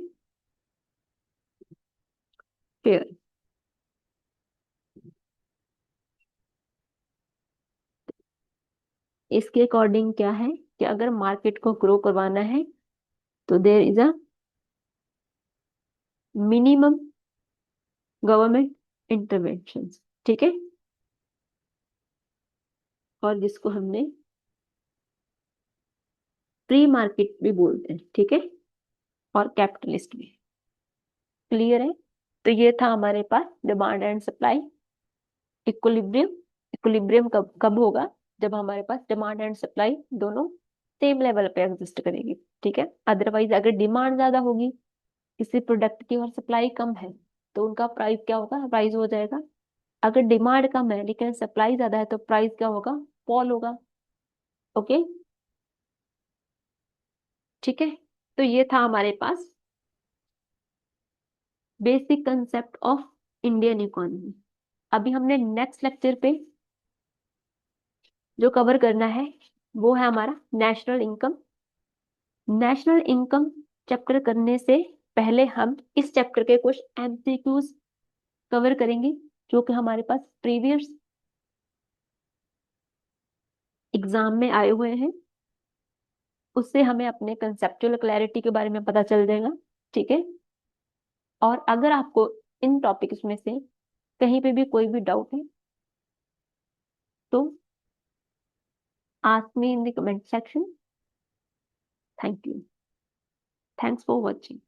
faire. इसके अकॉर्डिंग क्या है, कि अगर मार्केट को ग्रो करवाना है तो there is a minimum government intervention, ठीक है, और जिसको हमने फ्री मार्केट भी बोलते हैं, ठीक है, और कैपिटलिस्ट भी। क्लियर है? तो ये था हमारे पास demand and supply equilibrium. Equilibrium कब कब होगा? जब हमारे पास डिमांड एंड सप्लाई दोनों सेम लेवल पे एग्जिस्ट करेगी, ठीक है। अदरवाइज अगर डिमांड ज्यादा होगी किसी प्रोडक्ट की और सप्लाई कम है तो उनका प्राइस क्या होगा? प्राइस हो जाएगा। अगर डिमांड कम है लेकिन सप्लाई ज्यादा है तो प्राइस क्या होगा? फॉल होगा। ओके, ठीक है। तो ये था हमारे पास basic concept of Indian economy. अभी हमने नेक्स्ट लेक्चर पे जो कवर करना है वो है हमारा national income. National income chapter करने से पहले हम इस चैप्टर के कुछ एमसीक्यूज कवर करेंगे जो कि हमारे पास प्रीवियस एग्जाम में आए हुए हैं। उससे हमें अपने कंसेप्चुअल क्लैरिटी के बारे में पता चल जाएगा, ठीक है। और अगर आपको इन टॉपिक्स में से कहीं पे भी कोई भी डाउट है तो ask me in the comment section. Thank you. Thanks for watching.